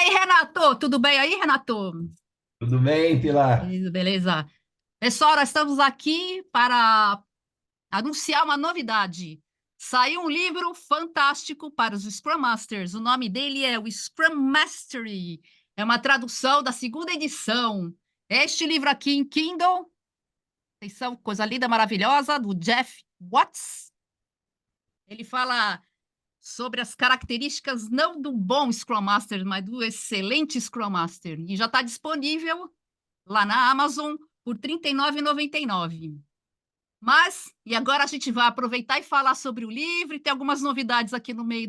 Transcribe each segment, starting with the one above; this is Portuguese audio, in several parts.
aí, Renato? Tudo bem aí, Renato? Tudo bem, Pilar? Beleza, beleza. Pessoal, nós estamos aqui para anunciar uma novidade. Saiu um livro fantástico para os Scrum Masters. O nome dele é o Scrum Mastery. É uma tradução da segunda edição. Este livro aqui em Kindle, atenção, coisa linda, maravilhosa, do Jeff Watts. Ele fala sobre as características não do bom Scrum Master, mas do excelente Scrum Master. E já está disponível lá na Amazon por R$ 39,99. Mas, e agora a gente vai aproveitar e falar sobre o livro, e tem algumas novidades aqui no meio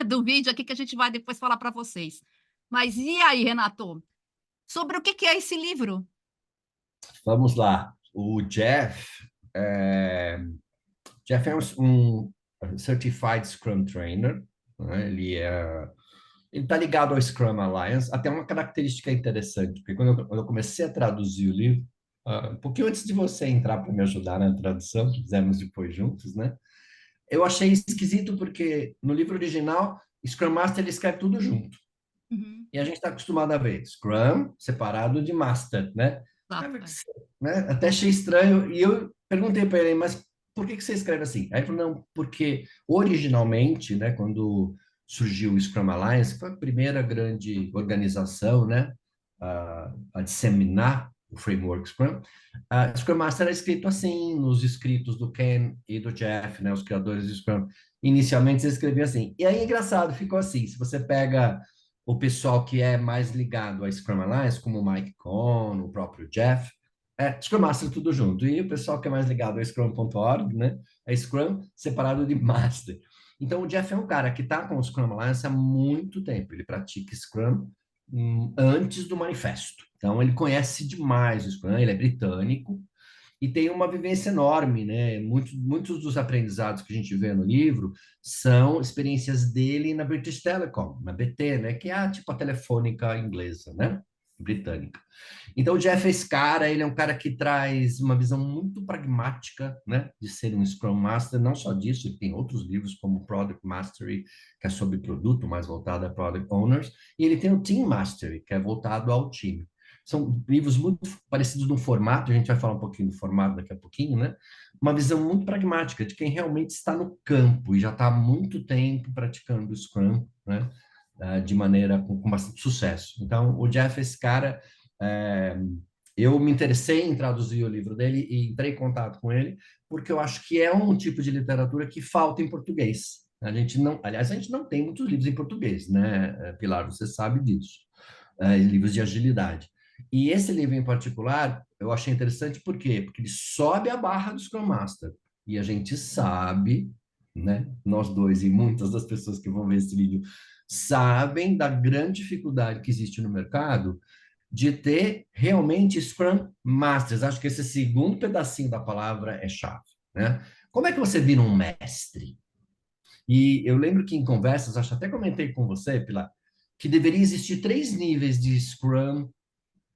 do vídeo aqui que a gente vai depois falar para vocês. Mas e aí, Renato? Sobre o que é esse livro? Vamos lá. O Jeff é um Certified Scrum Trainer, né? Ele está ligado ao Scrum Alliance. Até uma característica interessante, porque quando eu comecei a traduzir o livro, um pouquinho antes de você entrar para me ajudar na tradução, que fizemos depois juntos, né? Eu achei esquisito porque no livro original, Scrum Master ele escreve tudo junto. Uhum, E a gente está acostumado a ver Scrum separado de Master, né? exato, é. Né? Até achei estranho. E eu perguntei para ele, mas por que você escreve assim? Aí ele falou, não, porque originalmente, né, quando surgiu o Scrum Alliance, que foi a primeira grande organização, né, a disseminar o framework Scrum, a Scrum Master era escrito assim, nos escritos do Ken e do Jeff, né, os criadores do Scrum. Inicialmente, eles escreviam assim. E aí, engraçado, ficou assim. Se você pega o pessoal que é mais ligado a Scrum Alliance, como o Mike Cohn, o próprio Jeff, Scrum Master tudo junto. E o pessoal que é mais ligado a Scrum.org, né? É Scrum separado de Master. Então, o Jeff é um cara que está com o Scrum Alliance há muito tempo. Ele pratica Scrum antes do manifesto. Então, ele conhece demais o Scrum, ele é britânico, e tem uma vivência enorme, né? Muitos dos aprendizados que a gente vê no livro são experiências dele na British Telecom, na BT, né? Que é tipo a telefônica inglesa, né? Britânica. Então, o Jeff é esse cara, ele é um cara que traz uma visão muito pragmática, né? De ser um Scrum Master, não só disso, ele tem outros livros como Product Mastery, que é sobre produto, mais voltado a Product Owners, e ele tem o Team Mastery, que é voltado ao time. São livros muito parecidos no formato, a gente vai falar um pouquinho do formato daqui a pouquinho, né? Uma visão muito pragmática de quem realmente está no campo e já está há muito tempo praticando o Scrum, né? De maneira com bastante sucesso. Então, o Jeff, esse cara, é, eu me interessei em traduzir o livro dele e entrei em contato com ele, porque eu acho que é um tipo de literatura que falta em português. A gente não, aliás, a gente não tem muitos livros em português, né, Pilar? Você sabe disso. Livros de agilidade. E esse livro em particular, eu achei interessante por quê? Porque ele sobe a barra do Scrum Master. E a gente sabe, né? Nós dois e muitas das pessoas que vão ver esse vídeo sabem da grande dificuldade que existe no mercado de ter realmente Scrum Masters. Acho que esse segundo pedacinho da palavra é chave, né? Como é que você vira um mestre? E eu lembro que em conversas, acho que até comentei com você, Pilar, que deveria existir três níveis de Scrum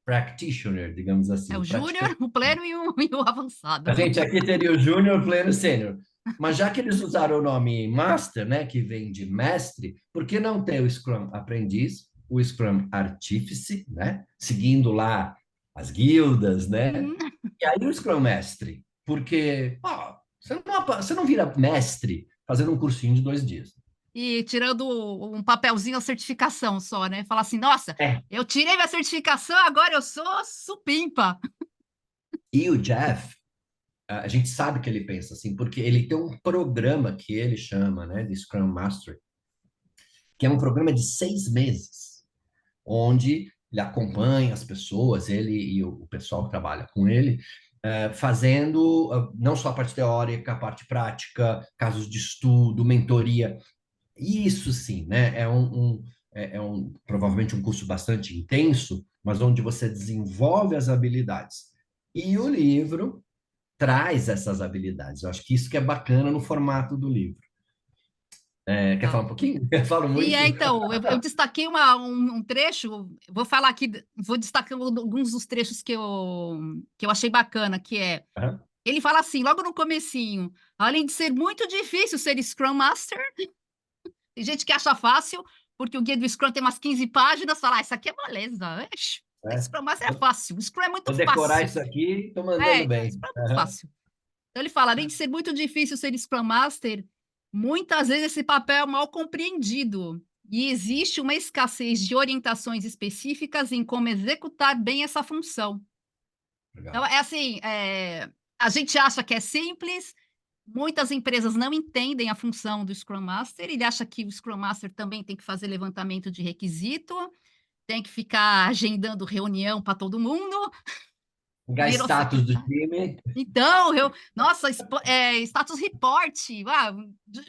Practitioner, digamos É assim, o o Júnior, praticante. o pleno e o A avançado. gente aqui teria o Júnior, Pleno e Sênior. Mas já que eles usaram o nome Master, né, que vem de mestre, por que não ter o Scrum Aprendiz, o Scrum Artífice, né, seguindo lá as guildas, né, Uhum. e aí o Scrum Mestre? Porque você não vira mestre fazendo um cursinho de 2 dias. E tirando um papelzinho, a certificação só, né? Falar assim, nossa, É. eu tirei minha certificação, agora eu sou supimpa. E o Jeff, a gente sabe que ele pensa assim, porque ele tem um programa que ele chama, né, de Scrum Master, que é um programa de 6 meses, onde ele acompanha as pessoas, ele e o pessoal que trabalha com ele, fazendo não só a parte teórica, a parte prática, casos de estudo, mentoria. Isso sim, né? Provavelmente um curso bastante intenso, mas onde você desenvolve as habilidades. E o livro traz essas habilidades. Eu acho que isso que é bacana no formato do livro. Quer falar um Legal. pouquinho? Eu falo E muito. então, eu destaquei um trecho, vou falar aqui, vou destacar alguns dos trechos que eu achei bacana, que é, Aham. ele fala assim, logo no comecinho, além de ser muito difícil ser Scrum Master, tem gente que acha fácil, porque o guia do Scrum tem umas 15 páginas, fala, isso aqui é moleza. né? Scrum Master é fácil, o Scrum é muito Vou decorar fácil. isso aqui, tô mandando bem. Scrum é muito fácil. Então ele fala, além de ser muito difícil ser Scrum Master, muitas vezes esse papel é mal compreendido e existe uma escassez de orientações específicas em como executar bem essa função. Então, Legal. é assim, a gente acha que é simples, muitas empresas não entendem a função do Scrum Master, ele acha que o Scrum Master também tem que fazer levantamento de requisito, tem que ficar agendando reunião para todo mundo, Pegar virou status do secretário. time. Então, nossa, status report,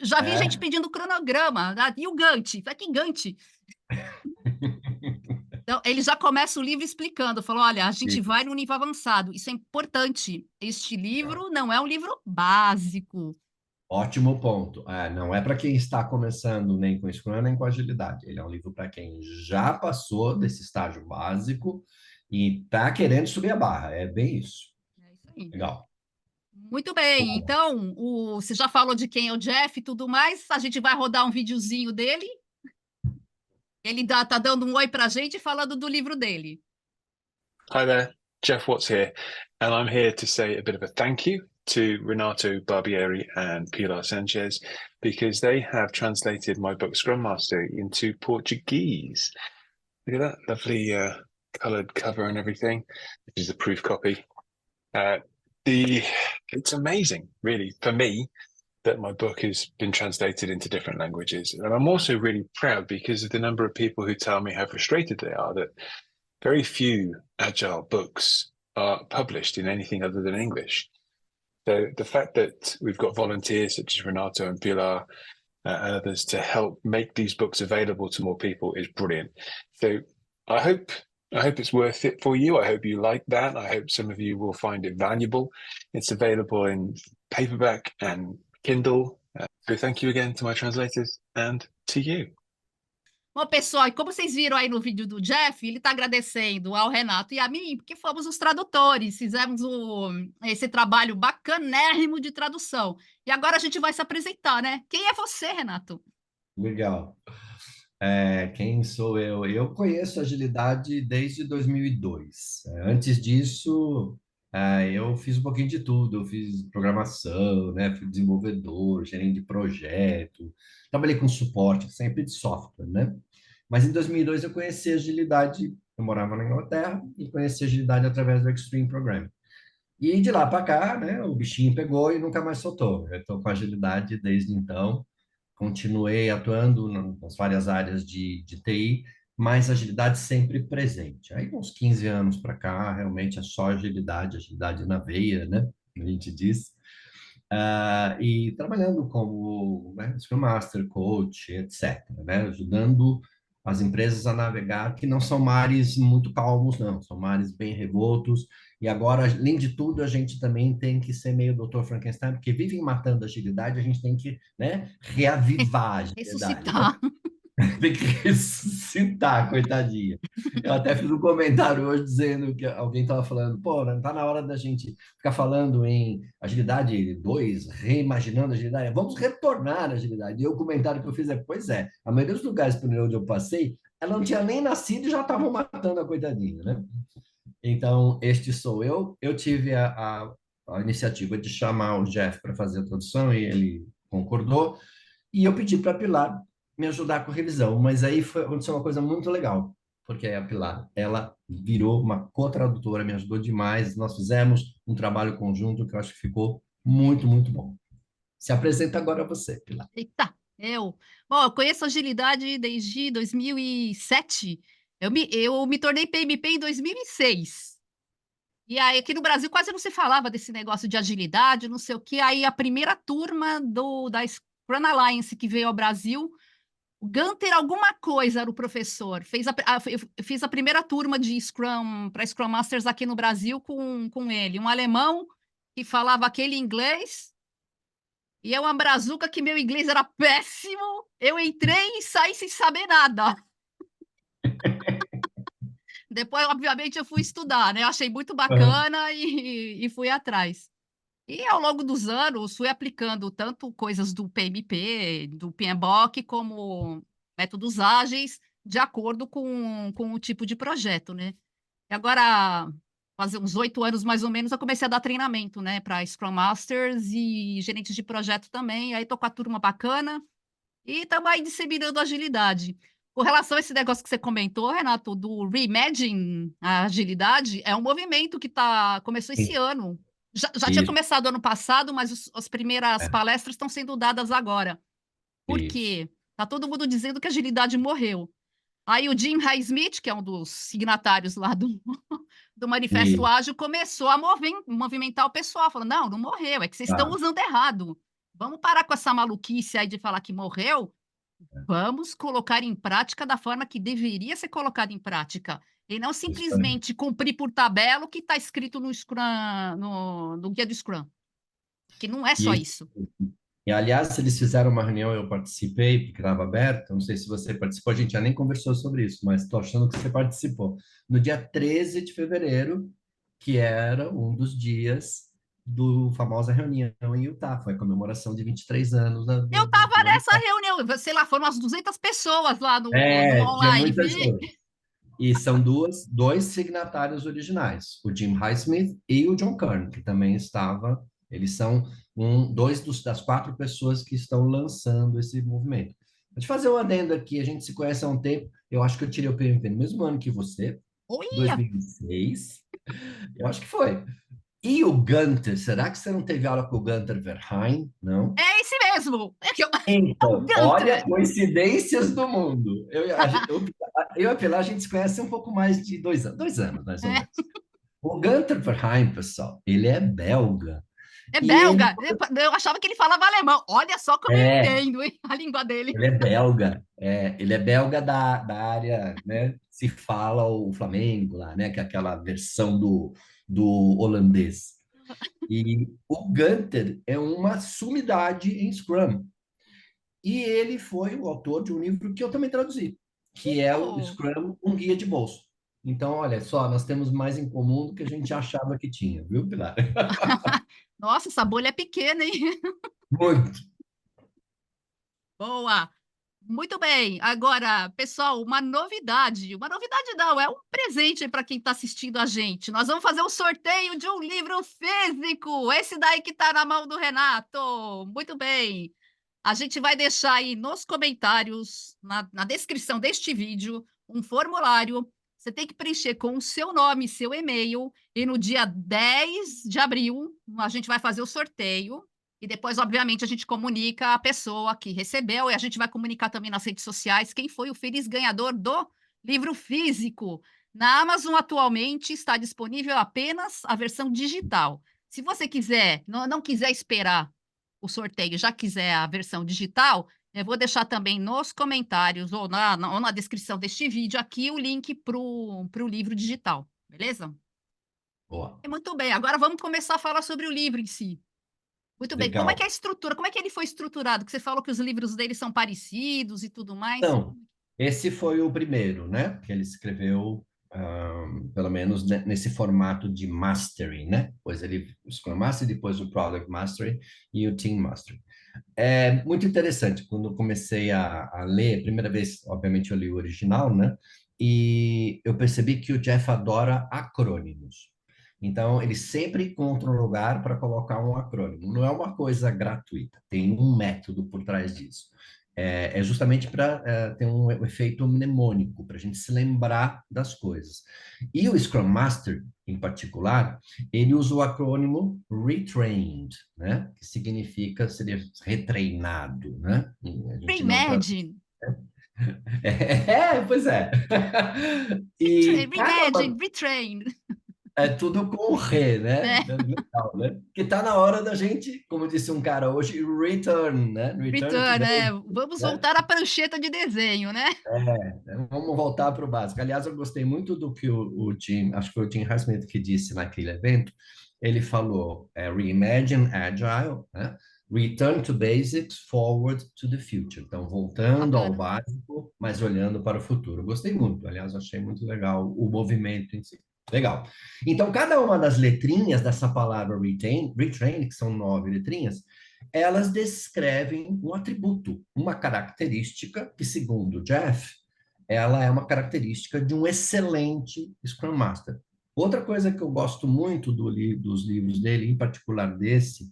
já vi gente É. pedindo cronograma, e o Gantt? Que Gantt? Então, ele já começa o livro explicando, falou, olha, a gente vai no nível avançado, isso é importante, este livro não é um livro básico. Ótimo ponto. Não é para quem está começando nem com Scrum, nem com agilidade. Ele é um livro para quem já passou desse estágio básico e está querendo subir a barra. É bem isso. É isso aí. Legal. Muito bem, Boa. então, você já falou de quem é o Jeff e tudo mais, a gente vai rodar um videozinho dele, ele tá dando um oi pra gente falando do livro dele. Hi there, Jeff Watts here, and I'm here to say a bit of a thank you to Renato Barbieri and Pilar Sanchez because they have translated my book Scrum Master into Portuguese. Look at that lovely coloured cover and everything. This is a proof copy. It's amazing, really, for me, that my book has been translated into different languages, and I'm also really proud because of the number of people who tell me how frustrated they are that very few agile books are published in anything other than English. So the fact that we've got volunteers such as Renato and Pilar and others to help make these books available to more people is brilliant. So I hope it's worth it for you. I hope you like that. I hope some of you will find it valuable. It's available in paperback and Kindle. So thank you again to my translators and to you. Bom, pessoal, e como vocês viram aí no vídeo do Jeff, ele está agradecendo ao Renato e a mim, porque fomos os tradutores, fizemos esse trabalho bacanérrimo de tradução. E agora a gente vai se apresentar, né? Quem é você, Renato? Legal. Quem sou eu? Eu conheço agilidade desde 2002. Antes disso, eu fiz um pouquinho de tudo. Eu fiz programação, né? Fui desenvolvedor, gerente de projeto, trabalhei com suporte, sempre de software, né? Mas em 2002 eu conheci agilidade. Eu morava na Inglaterra e conheci agilidade através do Extreme Programming. E de lá para cá, né? O bichinho pegou e nunca mais soltou. Eu estou com agilidade desde então. Continuei atuando nas várias áreas de TI, mas agilidade sempre presente. Aí, uns 15 anos para cá, realmente é só agilidade, agilidade na veia, né? A gente diz. E trabalhando como, né, Scrum Master, Coach, etc., né? Ajudando as empresas a navegar, que não são mares muito calmos, não, são mares bem revoltos. E agora, além de tudo, a gente também tem que ser meio Dr. Frankenstein, porque vivem matando a agilidade, a gente tem que, né, reavivar a agilidade, né? Ressuscitar. Tem que ressuscitar, coitadinha. Eu até fiz um comentário hoje dizendo que alguém estava falando, pô, não tá na hora da gente ficar falando em agilidade 2, reimaginando a agilidade. Vamos retornar à agilidade. E o comentário que eu fiz pois é, a maioria dos lugares por onde eu passei, ela não tinha nem nascido e já estavam matando a coitadinha, né? Então, este sou eu. Eu tive a iniciativa de chamar o Jeff para fazer a tradução e ele concordou. E eu pedi para a Pilar me ajudar com a revisão, mas aí aconteceu uma coisa muito legal, porque a Pilar, ela virou uma co-tradutora, me ajudou demais, nós fizemos um trabalho conjunto que eu acho que ficou muito, muito bom. Se apresenta agora você, Pilar. Eita, Bom, eu conheço agilidade desde 2007. Eu me tornei PMP em 2006. E aí, aqui no Brasil, quase não se falava desse negócio de agilidade, não sei o quê. Aí, a primeira turma da Scrum Alliance que veio ao Brasil, o Gunter alguma coisa era o professor. Eu fiz a primeira turma de Scrum, para Scrum Masters aqui no Brasil com ele. Um alemão que falava aquele inglês, e eu, uma brazuca, que meu inglês era péssimo. Eu entrei e saí sem saber nada. Depois, obviamente, eu fui estudar, né? Eu achei muito bacana e fui atrás. E ao longo dos anos, fui aplicando tanto coisas do PMP, do PMBOK, como métodos ágeis, de acordo com o tipo de projeto, né? E agora, fazer uns 8 anos mais ou menos, eu comecei a dar treinamento, né, para Scrum Masters e gerentes de projeto também. Aí tô com a turma bacana e estamos aí disseminando agilidade. Com relação a esse negócio que você comentou, Renato, do Reimagine a agilidade, é um movimento que começou esse Sim, ano. Já tinha isso, começado ano passado, mas as primeiras é, palestras estão sendo dadas agora. Por isso. quê? Tá todo mundo dizendo que a agilidade morreu. Aí o Jim Highsmith, que é um dos signatários lá do Manifesto E, Ágil, começou a movimentar o pessoal, falando, não, não morreu, é que vocês estão tá, usando errado. Vamos parar com essa maluquice aí de falar que morreu. Vamos colocar em prática da forma que deveria ser colocada em prática. E não isso aí. simplesmente cumprir por tabela o que está escrito no Scrum, no guia do Scrum. Que não é só E, isso. aliás, eles fizeram uma reunião, eu participei, porque estava aberta, não sei se você participou, a gente já nem conversou sobre isso, mas estou achando que você participou. No dia 13 de fevereiro, que era um dos dias do famosa reunião em Utah, foi a comemoração de 23 anos Eu estava do nessa Manifesto. reunião, sei lá, foram umas 200 pessoas lá no É, tinha online. muita gente. E são dois signatários originais, o Jim Highsmith e o John Kern, que também estava. Eles são dois das 4 pessoas que estão lançando esse movimento. Vou te fazer um adendo aqui, a gente se conhece há um tempo. Eu acho que eu tirei o PMP no mesmo ano que você, Olha, 2006. Eu acho que foi. E o Gunter, será que você não teve aula com o Gunter Verheyen? Não? é esse mesmo. É o Então, olha, Gunter. coincidências do mundo. Eu e a Pilar, a gente se conhece há um pouco mais de 2 anos, mais ou É, menos. O Gunter Verheyen, pessoal, ele é belga. é E ele belga. Eu achava que ele falava alemão. Olha só como eu é, entendo, hein, a língua dele. ele é belga. Ele é belga da área, né? Se fala o Flamengo lá, né? Que é aquela versão do holandês. E o Gunter é uma sumidade em Scrum. E ele foi o autor de um livro que eu também traduzi, que é o Oh, Scrum, um guia de bolso. Então, olha só, nós temos mais em comum do que a gente achava que tinha, viu, Pilar? nossa, essa bolha é pequena, hein? Muito. Boa. Muito bem. Agora, pessoal, uma novidade. Uma novidade não, é um presente para quem está assistindo a gente. Nós vamos fazer um sorteio de um livro físico. Esse daí que está na mão do Renato. Muito bem. A gente vai deixar aí nos comentários, na descrição deste vídeo, um formulário. Você tem que preencher com o seu nome, seu e-mail, e no dia 10 de abril a gente vai fazer o sorteio. E depois, obviamente, a gente comunica a pessoa que recebeu, e a gente vai comunicar também nas redes sociais quem foi o feliz ganhador do livro físico. Na Amazon, atualmente, está disponível apenas a versão digital. Se você quiser, não quiser esperar o sorteio, já quiser a versão digital, eu vou deixar também nos comentários ou na descrição deste vídeo aqui o link para o livro digital, beleza? Boa. É muito bem, agora vamos começar a falar sobre o livro em si. Muito bem, como é que é Legal. a estrutura? Como é que ele foi estruturado? Que você falou que os livros dele são parecidos e tudo mais. Então, esse foi o primeiro, né? Que ele escreveu, pelo menos nesse formato de Mastery, né? Pois ele, o Scrum Master, depois o Product Mastery e o Team Mastery. É muito interessante, quando eu comecei a ler, a primeira vez, obviamente, eu li o original, né? E eu percebi que o Jeff adora acrônimos. Então, ele sempre encontra um lugar para colocar um acrônimo. Não é uma coisa gratuita, tem um método por trás disso. É justamente para ter um efeito mnemônico, para a gente se lembrar das coisas. E o Scrum Master, em particular, ele usa o acrônimo Retrained, né? Que significa ser retreinado, né? E a gente não traduz. Reimagine, Pois é. E cada reimagine, uma retrain. é tudo com re, né? É, Legal, né? Que tá na hora da gente, como disse um cara hoje, return, né? Return to return, base, vamos né? voltar à prancheta de desenho, né? Vamos voltar para o básico. Aliás, eu gostei muito do que o Jim, acho que foi o Jim Highsmith que disse naquele evento. Ele falou, Reimagine Agile, né? Return to basics, forward to the future. Então, voltando ao Bacana. básico, mas olhando para o futuro. Eu gostei muito. Aliás, achei muito legal o movimento em si. Legal. Então, cada uma das letrinhas dessa palavra retrain, que são 9 letrinhas, elas descrevem um atributo, uma característica que, segundo Jeff, ela é uma característica de um excelente Scrum Master. Outra coisa que eu gosto muito dos livros dele, em particular desse,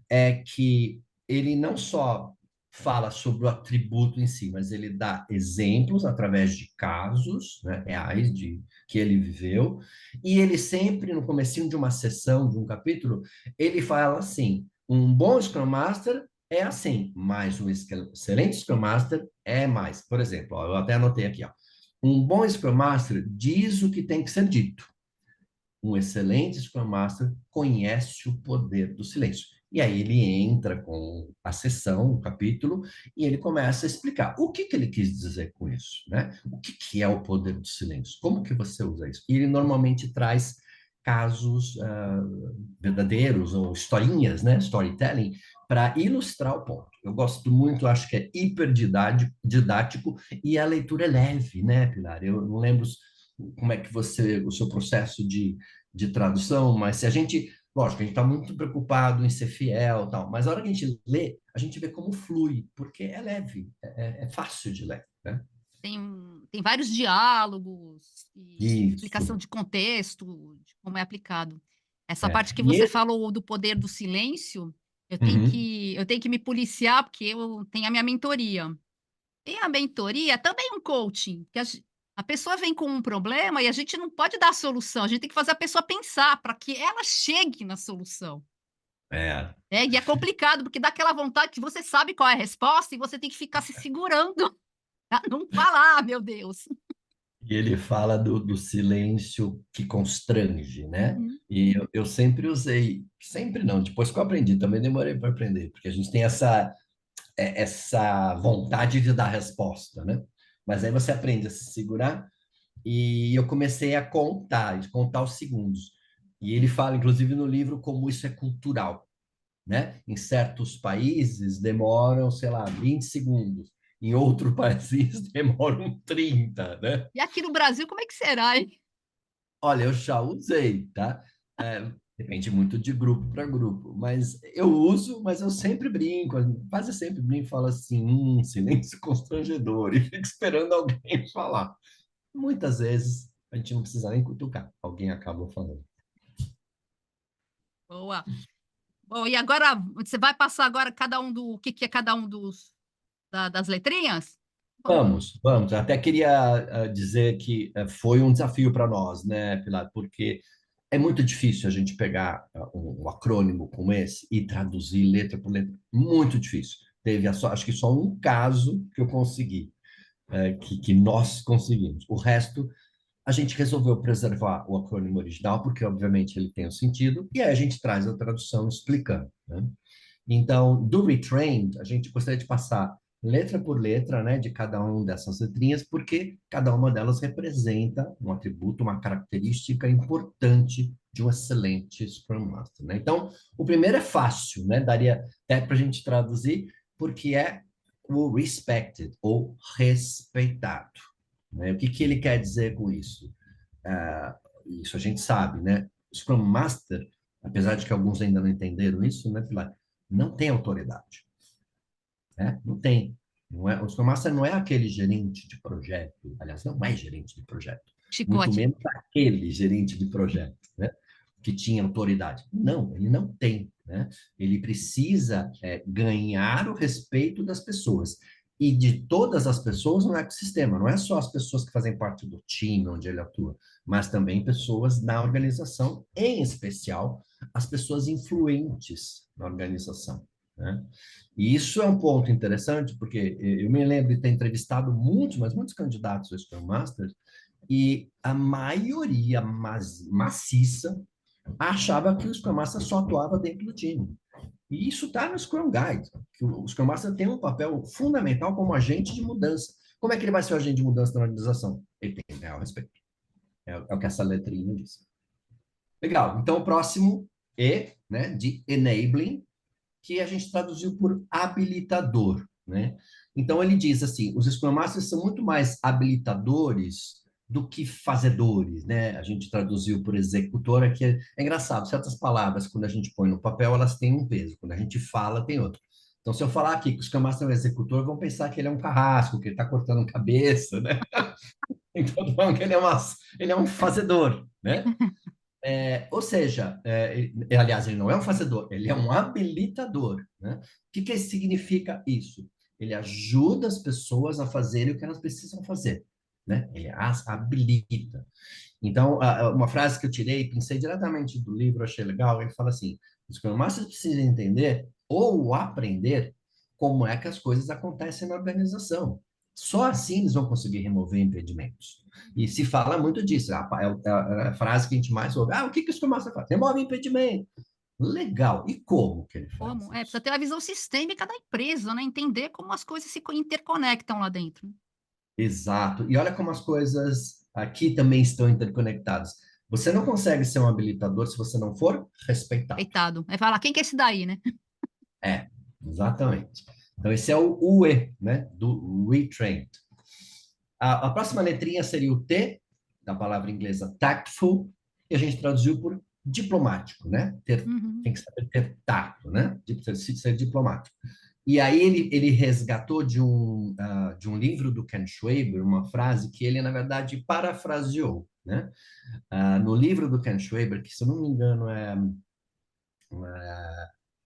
é que ele não só fala sobre o atributo em si, mas ele dá exemplos através de casos, né, reais que ele viveu, e ele sempre, no comecinho de uma sessão, de um capítulo, ele fala assim, um bom Scrum Master é assim, mas um excelente Scrum Master é mais. Por exemplo, ó, eu até anotei aqui, ó, um bom Scrum Master diz o que tem que ser dito. Um excelente Scrum Master conhece o poder do silêncio. E aí ele entra com a sessão, o capítulo, e ele começa a explicar o que ele quis dizer com isso, né? O que é o poder do silêncio? Como que você usa isso? E ele normalmente traz casos verdadeiros ou historinhas, né? Storytelling, para ilustrar o ponto. Eu gosto muito, acho que é hiper didático e a leitura é leve, né, Pilar? Eu não lembro como é que o seu processo de tradução, mas se a gente, lógico, a gente está muito preocupado em ser fiel, tal, mas a hora que a gente lê, a gente vê como flui, porque é leve, é fácil de ler, né? Tem vários diálogos e explicação Isso. de contexto, de como é aplicado. Essa É. parte que E você ele, falou do poder do silêncio, uhum, eu tenho que me policiar, porque eu tenho a minha mentoria. E a mentoria é também um coaching, que a pessoa vem com um problema e a gente não pode dar a solução, a gente tem que fazer a pessoa pensar para que ela chegue na solução. é, E é complicado, porque dá aquela vontade que você sabe qual é a resposta e você tem que ficar se segurando pra não falar, meu Deus. e ele fala do silêncio que constrange, né? Uhum. E eu sempre usei, sempre não, depois que eu aprendi, também demorei para aprender, porque a gente tem essa vontade de dar resposta, né? Mas aí você aprende a se segurar e eu comecei a contar os segundos. E ele fala, inclusive, no livro, como isso é cultural, né? Em certos países demoram, sei lá, 20 segundos. Em outro país demoram 30, né? E aqui no Brasil, como é que será, hein? Olha, eu já usei, tá? Depende muito de grupo para grupo, mas eu uso, mas eu sempre brinco, quase sempre brinco e falo assim, silêncio constrangedor, e fico esperando alguém falar. Muitas vezes a gente não precisa nem cutucar, alguém acaba falando. Boa. Bom, e agora você vai passar agora o que é cada um das letrinhas? Vamos. Vamos. Até queria dizer que foi um desafio para nós, né, Pilar? Porque é muito difícil a gente pegar um acrônimo como esse e traduzir letra por letra. Muito difícil. Teve acho que só um caso que eu consegui, que nós conseguimos. O resto, a gente resolveu preservar o acrônimo original, porque, obviamente, ele tem um sentido, e aí a gente traz a tradução explicando, né? Então, do retrained, a gente gostaria de passar letra por letra, né, de cada uma dessas letrinhas, porque cada uma delas representa um atributo, uma característica importante de um excelente Scrum Master, né? Então, o primeiro é fácil, né? Daria até para a gente traduzir, porque é o respected, ou respeitado, né? O que ele quer dizer com isso? Isso a gente sabe, né? Scrum Master, apesar de que alguns ainda não entenderam isso, né, Pilar? Não tem autoridade, né? Não tem. Não é, o Scrum Master não é aquele gerente de projeto, aliás, não é gerente de projeto, muito Chicote. menos aquele gerente de projeto, né? Que tinha autoridade. Não, ele não tem, né? Ele precisa ganhar o respeito das pessoas e de todas as pessoas no ecossistema. Não é só as pessoas que fazem parte do time onde ele atua, mas também pessoas na organização, em especial as pessoas influentes na organização, né? E isso é um ponto interessante, porque eu me lembro de ter entrevistado muitos, mas muitos candidatos a Scrum Master, e a maioria maciça achava que o Scrum Master só atuava dentro do time. E isso está no Scrum Guide, que o Scrum Master tem um papel fundamental como agente de mudança. Como é que ele vai ser o agente de mudança na organização? Ele tem que ganhar o respeito. É o que essa letrinha diz. Legal. Então, o próximo E, né, de enabling, que a gente traduziu por habilitador, né? Então, ele diz assim, os Scrum Masters são muito mais habilitadores do que fazedores, né? A gente traduziu por executora, que é engraçado, certas palavras, quando a gente põe no papel, elas têm um peso, quando a gente fala, tem outro. Então, se eu falar aqui que o Scrum Master é um executor, vão pensar que ele é um carrasco, que ele está cortando cabeça, né? Então, que ele é um fazedor, né? Ou seja, aliás, ele não é um fazedor, ele é um habilitador, né? O que significa isso? Ele ajuda as pessoas a fazerem o que elas precisam fazer, né? Ele as habilita. Então, uma frase que eu tirei, pensei diretamente do livro, achei legal, ele fala assim, os Scrum Masters precisam entender ou aprender como é que as coisas acontecem na organização. Só assim eles vão conseguir remover impedimentos. E se fala muito disso, a frase que a gente mais ouve, o que o Scrum Master faz? Remove impedimento. Legal. E como que ele faz Como? isso? Precisa ter a visão sistêmica da empresa, né? Entender como as coisas se interconectam lá dentro. Exato. E olha como as coisas aqui também estão interconectadas. Você não consegue ser um habilitador se você não for respeitado. Coitado. Aí fala, quem que é esse daí, né? É, exatamente. então, esse é o UE, né, do retrained. A próxima letrinha seria o T, da palavra inglesa tactful, e a gente traduziu por diplomático, né? Uhum. Tem que saber ter tato, né? Ser diplomático. E aí ele resgatou de um livro do Ken Schwaber uma frase que ele, na verdade, parafraseou, né? No livro do Ken Schwaber, que, se eu não me engano, é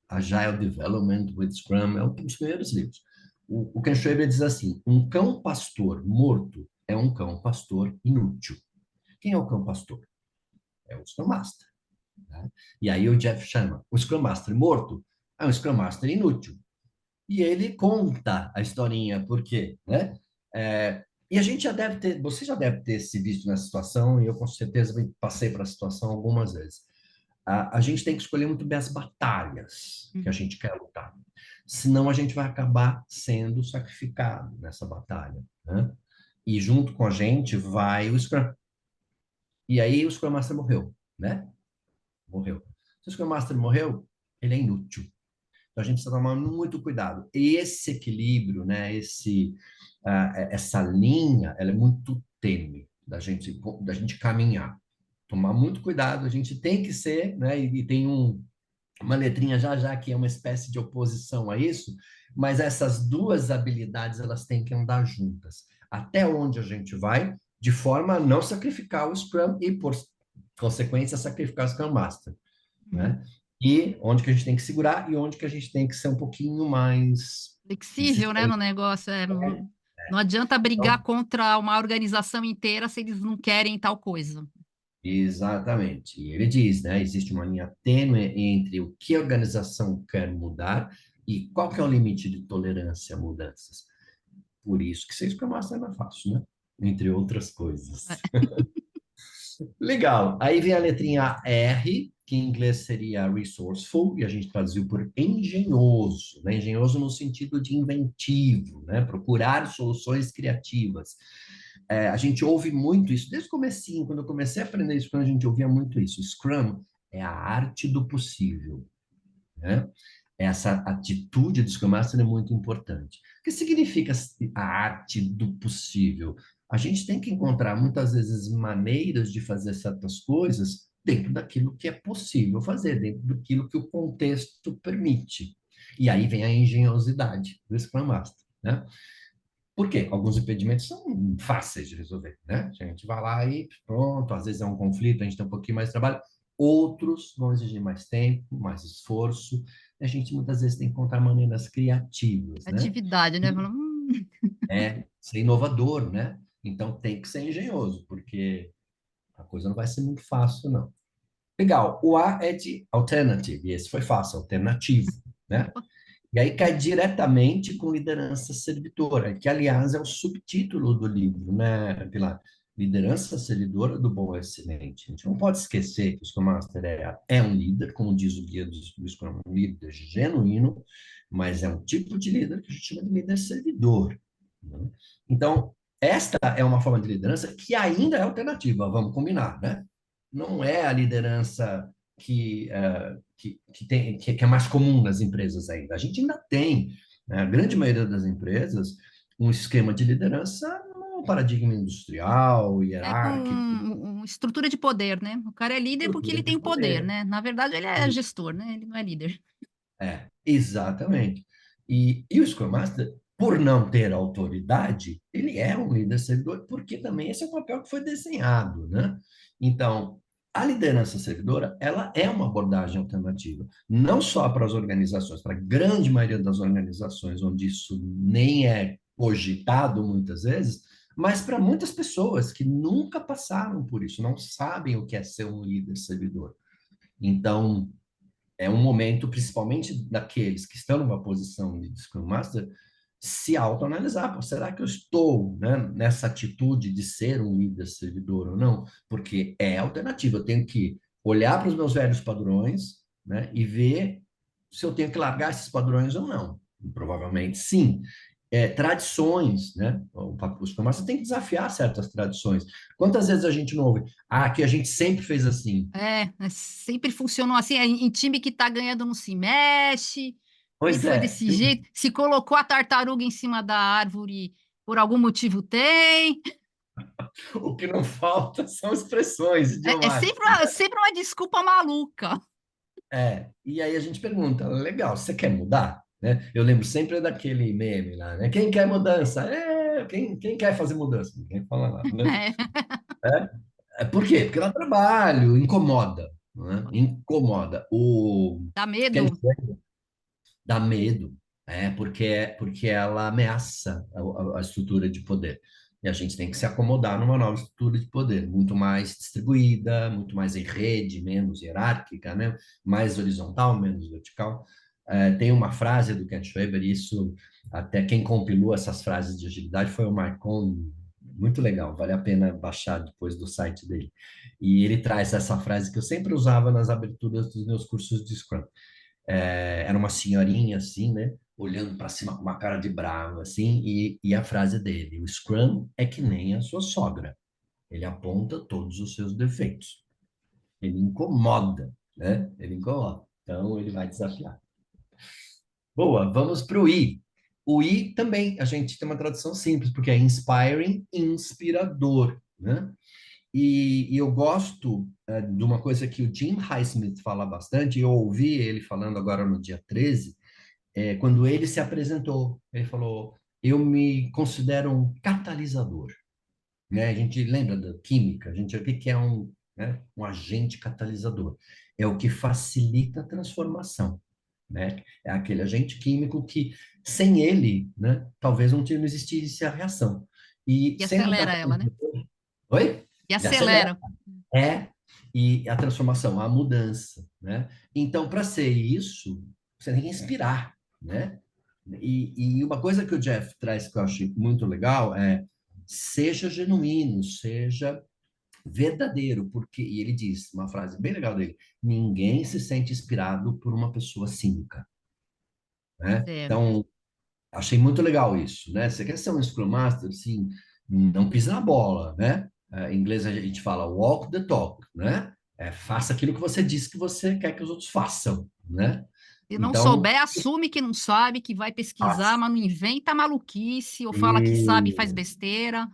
Agile Development with Scrum, é um dos primeiros livros. O Ken Schwaber diz assim, um cão pastor morto é um cão pastor inútil. Quem é o cão pastor? É o Scrum Master. Né? E aí o Jeff chama o Scrum Master morto é um Scrum Master inútil. E ele conta a historinha, por quê? Né? E a gente já deve ter, você já deve ter se visto nessa situação, e eu com certeza passei por essa situação algumas vezes. A gente tem que escolher muito bem as batalhas que a gente quer lutar. Senão a gente vai acabar sendo sacrificado nessa batalha. Né? E junto com a gente vai o Scrum. E aí o Scrum Master morreu, né? Morreu. Se o Scrum Master morreu, ele é inútil. Então a gente precisa tomar muito cuidado. E esse equilíbrio, né? Essa linha, ela é muito tênue da gente caminhar. Tomar muito cuidado, a gente tem que ser, né? E tem uma letrinha já que é uma espécie de oposição a isso, mas essas duas habilidades elas têm que andar juntas. Até onde a gente vai, de forma a não sacrificar o Scrum e, por consequência, sacrificar o Scrum Master, né? E onde que a gente tem que segurar e onde que a gente tem que ser um pouquinho mais Flexível, né, no insistente. negócio. Não adianta brigar Então, contra uma organização inteira se eles não querem tal coisa. exatamente. E ele diz, né, existe uma linha tênue entre o que a organização quer mudar e qual que é o limite de tolerância a mudanças. Por isso que ser Scrum Master não é fácil, né? Entre outras coisas. Legal. Aí vem a letrinha R, que em inglês seria resourceful, e a gente traduziu por engenhoso, né? Engenhoso no sentido de inventivo, né? Procurar soluções criativas. A gente ouve muito isso, desde o comecinho, quando eu comecei a aprender Scrum, a gente ouvia muito isso. Scrum é a arte do possível, né? Essa atitude do Scrum Master é muito importante. O que significa a arte do possível? A gente tem que encontrar, muitas vezes, maneiras de fazer certas coisas dentro daquilo que é possível fazer, dentro daquilo que o contexto permite. E aí vem a engenhosidade do Scrum Master, né? Por quê? Alguns impedimentos são fáceis de resolver, né? A gente vai lá e pronto, às vezes é um conflito, a gente tem um pouquinho mais de trabalho. Outros vão exigir mais tempo, mais esforço. A gente muitas vezes tem que encontrar maneiras criativas, né? Atividade, né? Ser inovador, né? Então tem que ser engenhoso, porque a coisa não vai ser muito fácil, não. Legal. O A é de alternative, e esse foi fácil, alternativo, né? E aí cai diretamente com liderança servidora, que, aliás, é o subtítulo do livro, né, Pilar? Liderança servidora do bom ao excelente. A gente não pode esquecer que o Scrum Master é um líder, como diz o guia do Scrum, um líder genuíno, mas é um tipo de líder que a gente chama de líder servidor. Né? Então, esta é uma forma de liderança que ainda é alternativa, vamos combinar, né? Não é a liderança que é mais comum nas empresas ainda. A gente ainda tem, né, a grande maioria das empresas, um esquema de liderança um paradigma industrial, É com hierárquico, estrutura de poder, né? O cara é líder porque estrutura ele de tem o poder, poder. né? Na verdade, ele é gestor, né? Ele não é líder. Exatamente. E o Scrum Master, por não ter autoridade, ele é um líder servidor, porque também esse é o papel que foi desenhado, né? Então, a liderança servidora, ela é uma abordagem alternativa, não só para as organizações, para a grande maioria das organizações, onde isso nem é cogitado muitas vezes, mas para muitas pessoas que nunca passaram por isso, não sabem o que é ser um líder servidor. Então, é um momento, principalmente daqueles que estão numa posição de Scrum Master, se autoanalisar. Pô, será que eu estou, né, nessa atitude de ser um líder servidor ou não? Porque é alternativa. Eu tenho que olhar para os meus velhos padrões, né, e ver se eu tenho que largar esses padrões ou não. Provavelmente sim. Tradições, né? O Scrum Master tem que desafiar certas tradições. Quantas vezes a gente não ouve? Ah, que a gente sempre fez assim. Sempre funcionou assim. Em time que tá ganhando não se mexe. Sempre Pois foi é, desse jeito. Se colocou a tartaruga em cima da árvore, por algum motivo tem. o que não falta são expressões É idiomáticas. sempre uma desculpa maluca. E aí a gente pergunta, legal, você quer mudar? Né? Eu lembro sempre daquele meme lá, né? Quem quer mudança? Quem quer fazer mudança? Ninguém fala nada, né? É, Por quê? Porque dá trabalho, incomoda, né? Incomoda. O dá Ken medo. dá medo, porque ela ameaça a estrutura de poder. E a gente tem que se acomodar numa nova estrutura de poder, muito mais distribuída, muito mais em rede, menos hierárquica, né? Mais horizontal, menos vertical. Tem uma frase do Ken Schwaber, e isso até quem compilou essas frases de agilidade foi o Marcon, muito legal, vale a pena baixar depois do site dele. E ele traz essa frase que eu sempre usava nas aberturas dos meus cursos de Scrum. Era uma senhorinha assim, né? Olhando para cima com uma cara de bravo, assim, e a frase dele: o Scrum é que nem a sua sogra. Ele aponta todos os seus defeitos. Ele incomoda, né? Ele incomoda. Então, ele vai desafiar. Boa, vamos para o I. O I também, a gente tem uma tradução simples, porque é inspiring, inspirador, né? E eu gosto de uma coisa que o Jim Highsmith fala bastante, e eu ouvi ele falando agora no dia 13, quando ele se apresentou. Ele falou: eu me considero um catalisador. Né? A gente lembra da química, a gente o que é né, um agente catalisador? É o que facilita a transformação. Né? É aquele agente químico que, sem ele, né, talvez não existisse a reação. E E sendo um acelera ela, né? catalisador... Oi? E E acelera. acelera. É, e a transformação, a mudança, né? Então, para ser isso, você tem que inspirar, né? E uma coisa que o Jeff traz que eu acho muito legal é seja genuíno, seja verdadeiro, porque, e ele diz uma frase bem legal dele, ninguém se sente inspirado por uma pessoa cínica, né? É, Então, achei muito legal isso, né? Você quer ser um Scrum Master, assim, não pisa na bola, né? Em inglês a gente fala walk the talk, né? Faça aquilo que você disse que você quer que os outros façam, né? se não Então, souber, assume que não sabe, que vai pesquisar, faça. mas não inventa maluquice ou fala que sabe e faz E- besteira.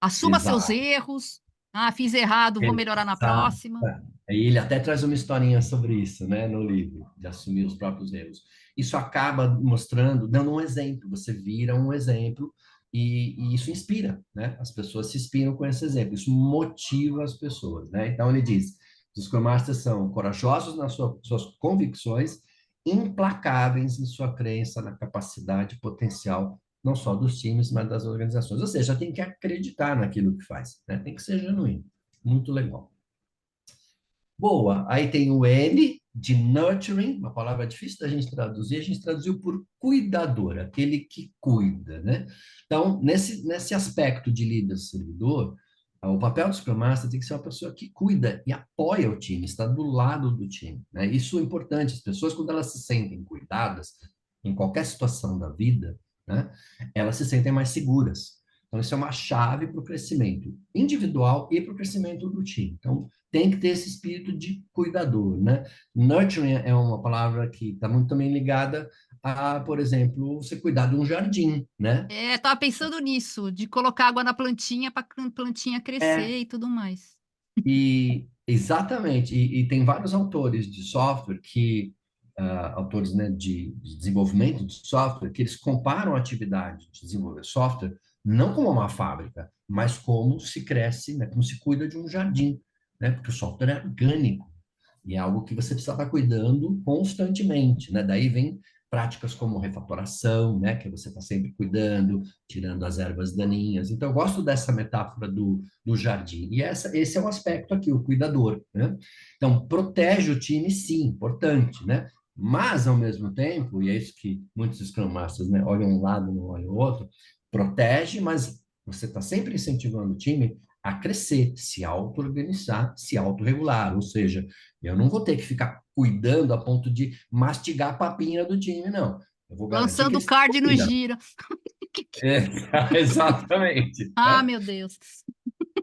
Assuma seus Exato. erros. Ah, fiz errado, vou melhorar na Exato. próxima. Aí ele até traz uma historinha sobre isso, né, no livro, de assumir os próprios erros. Isso acaba mostrando, dando um exemplo. Você vira um exemplo e isso inspira, né? As pessoas se inspiram com esse exemplo. Isso motiva as pessoas, né? Então ele diz: os Scrum Masters são corajosos nas suas convicções, implacáveis em sua crença na capacidade potencial não só dos times, mas das organizações. Ou seja, tem que acreditar naquilo que faz, né? Tem que ser genuíno. Muito legal. Boa. Aí tem o N de nurturing, uma palavra difícil da gente traduzir, a gente traduziu por cuidador, aquele que cuida, né? Então, nesse aspecto de líder-servidor, o papel do Scrum Master tem que ser uma pessoa que cuida e apoia o time, está do lado do time, né? Isso é importante. As pessoas, quando elas se sentem cuidadas, em qualquer situação da vida, né, elas se sentem mais seguras. Então, isso é uma chave para o crescimento individual e para o crescimento do time. Então, tem que ter esse espírito de cuidador, né? Nurturing é uma palavra que está muito também ligada a, por exemplo, você cuidar de um jardim, né? Tava pensando nisso, de colocar água na plantinha para a plantinha É, crescer e tudo mais. e exatamente, e tem vários autores de software que, autores, né, de desenvolvimento de software, que eles comparam a atividade de desenvolver software não como uma fábrica, mas como se cresce, né, como se cuida de um jardim, né? Porque o software é orgânico. E é algo que você precisa estar cuidando constantemente, né? Daí vem práticas como refatoração, né? Que você está sempre cuidando, tirando as ervas daninhas. Então, eu gosto dessa metáfora do jardim. E esse é o aspecto aqui, o cuidador, né? Então, protege o time, sim, importante, né? Mas, ao mesmo tempo, e é isso que muitos Scrum Masters, né, olham um lado, não olham o outro, protege, mas você está sempre incentivando o time a crescer, se auto-organizar, se autorregular, ou seja, eu não vou ter que ficar cuidando a ponto de mastigar a papinha do time, não. Eu vou garantir que Lançando o eles card no cuidam. gira. É, exatamente. Ah, Né? meu Deus.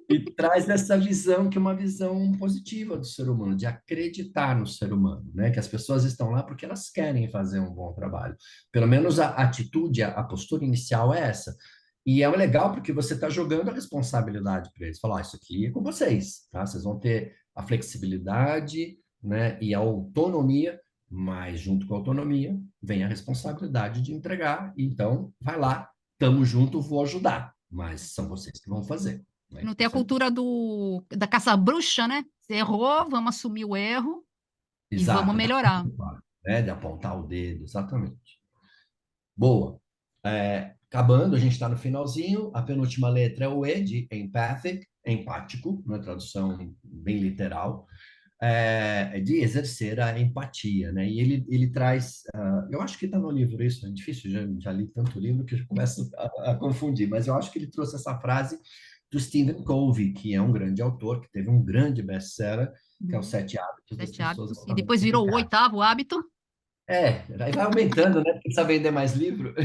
E traz essa visão que é uma visão positiva do ser humano, de acreditar no ser humano, né? Que as pessoas estão lá porque elas querem fazer um bom trabalho. Pelo menos a atitude, a postura inicial é essa. E é legal porque você está jogando a responsabilidade para eles. Falar, isso aqui é com vocês, tá? Vocês vão ter a flexibilidade, né, e a autonomia, mas junto com a autonomia vem a responsabilidade de entregar. Então, vai lá, tamo junto, vou ajudar. Mas são vocês que vão fazer. Né? Não tem a Isso é cultura da caça-bruxa, né? Você errou, vamos assumir o erro e vamos exato, melhorar. né? De apontar o dedo, exatamente. Boa. Acabando, a gente está no finalzinho. A penúltima letra é o E de empathic, empático, na tradução bem literal, é de exercer a empatia, né? E ele traz, eu acho que está no livro isso, é difícil, já li tanto livro que eu começo a confundir, mas eu acho que ele trouxe essa frase do Stephen Covey, que é um grande autor, que teve um grande best-seller, que é Os Uhum. Sete Hábitos das 7 Pessoas hábitos. E Altamente depois virou o Eficazes. 8º hábito. Aí vai aumentando, né? Precisa vender mais livro.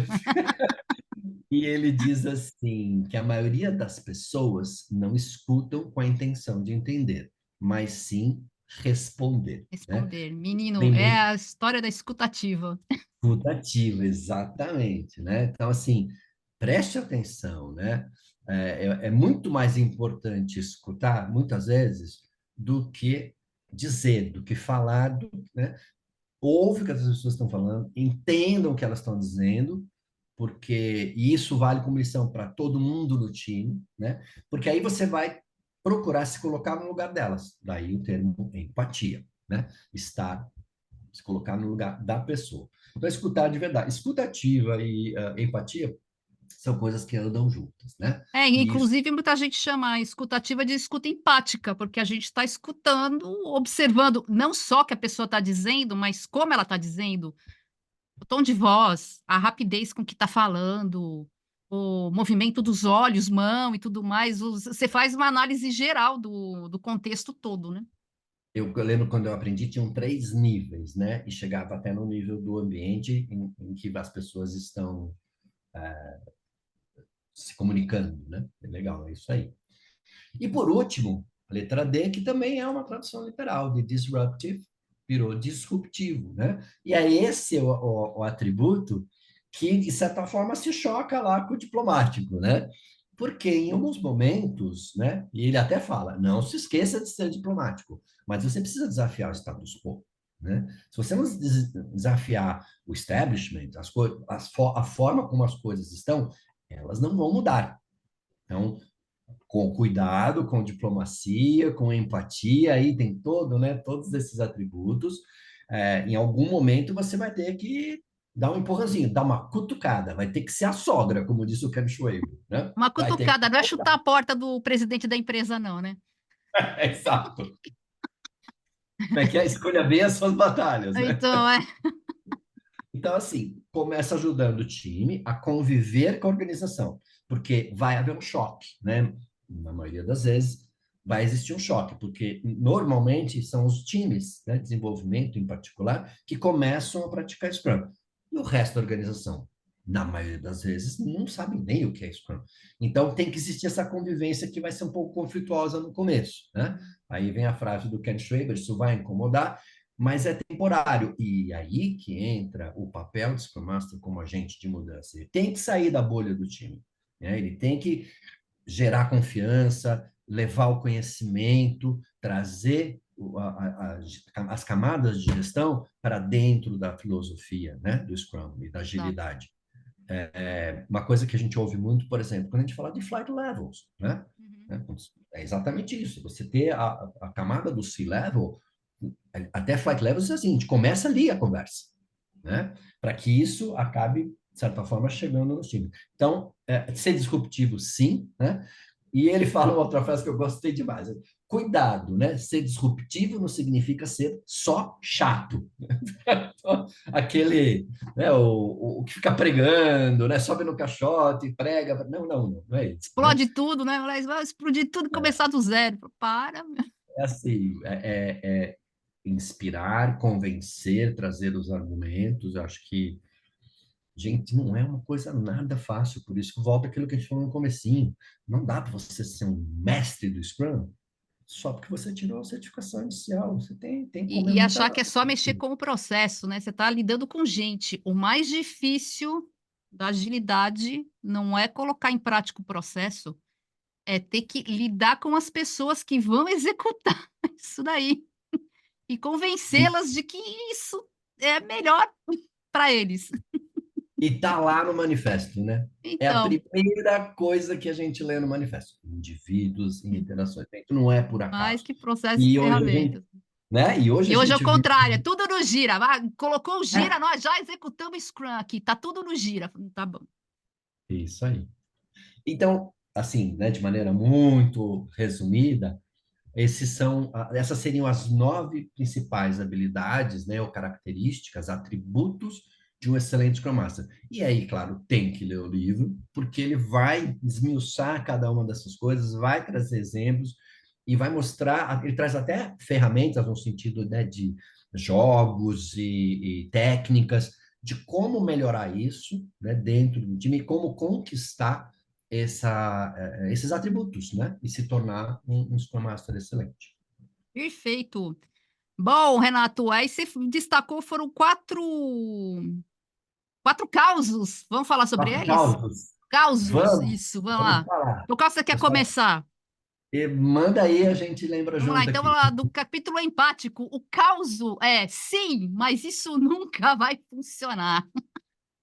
E ele diz assim, que a maioria das pessoas não escutam com a intenção de entender, mas sim responder, né? Responder. Menino, Tem é muito a história da escutativa. escutativo, exatamente, né? Então, assim, preste atenção, né? É muito mais importante escutar, muitas vezes, do que dizer, do que falar, né? Ouve o que as pessoas estão falando, entendam o que elas estão dizendo, porque e isso vale como lição para todo mundo no time, né? Porque aí você vai procurar se colocar no lugar delas. Daí o termo empatia, né? Estar, se colocar no lugar da pessoa. Então, escutar de verdade. Escutativa e empatia são coisas que andam juntas, né? E isso Inclusive, muita gente chama a escutativa de escuta empática, porque a gente está escutando, observando não só o que a pessoa está dizendo, mas como ela está dizendo, o tom de voz, a rapidez com que está falando, o movimento dos olhos, mão e tudo mais. Você faz uma análise geral do contexto todo, né? eu lembro quando eu aprendi, tinham 3 níveis, né? E chegava até no nível do ambiente em que as pessoas estão se comunicando, né? É legal, é isso aí. E por último, a letra D, que também é uma tradução literal de disruptive, virou disruptivo, né? E é esse o atributo que, de certa forma, se choca lá com o diplomático, né? Porque em alguns momentos, né? E ele até fala, não se esqueça de ser diplomático, mas você precisa desafiar o status quo, né? Se você não desafiar o establishment, a forma como as coisas estão, elas não vão mudar. Então, com cuidado, com diplomacia, com empatia, aí tem todo, né, todos esses atributos. Em algum momento você vai ter que dar um empurrãozinho, dar uma cutucada, vai ter que ser a sogra, como disse o Ken Schwaber, né? Uma Vai ter que cutucada, não é chutar a porta do presidente da empresa, não, né? exato. Como é que é? Escolha bem as suas batalhas, né? Então, Então, assim, começa ajudando o time a conviver com a organização, porque vai haver um choque, né? Na maioria das vezes, vai existir um choque, porque normalmente são os times, né, desenvolvimento em particular, que começam a praticar Scrum. E o resto da organização, na maioria das vezes, não sabe nem o que é Scrum. Então, tem que existir essa convivência que vai ser um pouco conflituosa no começo, né? Aí vem a frase do Ken Schwaber, isso vai incomodar, mas é temporário. E aí que entra o papel do Scrum Master como agente de mudança. Ele tem que sair da bolha do time, né? Ele tem que gerar confiança, levar o conhecimento, trazer as camadas de gestão para dentro da filosofia, né, do Scrum e da agilidade. Uma coisa que a gente ouve muito, por exemplo, quando a gente fala de flight levels, né? É exatamente isso. Você ter a camada do C-level, até flight levels é assim, a gente começa ali a conversa, né? Para que isso acabe, de certa forma, chegando no time. Então, ser disruptivo, sim, né? E ele fala uma outra frase que eu gostei demais. Cuidado, né? Ser disruptivo não significa ser só chato. Aquele, né, o que fica pregando, né? Sobe no caixote, prega. Não é isso. Né? Explode tudo, né? Vai explodir tudo e começar do zero. Para. É assim, inspirar, convencer, trazer os argumentos. Eu acho que, gente, não é uma coisa nada fácil. Por isso que volta aquilo que a gente falou no comecinho. Não dá para você ser um mestre do Scrum só porque você tirou a certificação inicial. Você tem que comer E muita... achar que é só mexer com o processo, né? Você está lidando com gente. O mais difícil da agilidade não é colocar em prática o processo, é ter que lidar com as pessoas que vão executar isso daí e convencê-las de que isso é melhor para eles. E tá lá no manifesto, né? É a Então, primeira coisa que a gente lê no manifesto. Indivíduos em interações. Não é por mais acaso. que processo e E hoje a gente, ferramentas. né? E hoje a E hoje é o gente vive... contrário, é tudo no gira. Colocou o gira, É, nós já executamos Scrum aqui, tá tudo no gira. Tá bom. isso aí. Então, assim, né, de maneira muito resumida, essas seriam as 9 principais habilidades, né, ou características, atributos de um excelente Scrum Master. E aí, claro, tem que ler o livro, porque ele vai esmiuçar cada uma dessas coisas, vai trazer exemplos e vai mostrar, ele traz até ferramentas no sentido, né, de jogos e técnicas de como melhorar isso, né, dentro do time e como conquistar esses atributos, né? E se tornar um Scrum Master excelente. Perfeito. Bom, Renato, aí você destacou, foram quatro causos. Vamos falar sobre Quatro eles? causos. Causos, Vamos, isso, vamos vamos lá. falar. Por qual você quer Pessoal, começar? manda aí, a gente lembra Vamos lá, junto então aqui. vamos lá, do capítulo empático. O causo é sim, mas isso nunca vai funcionar.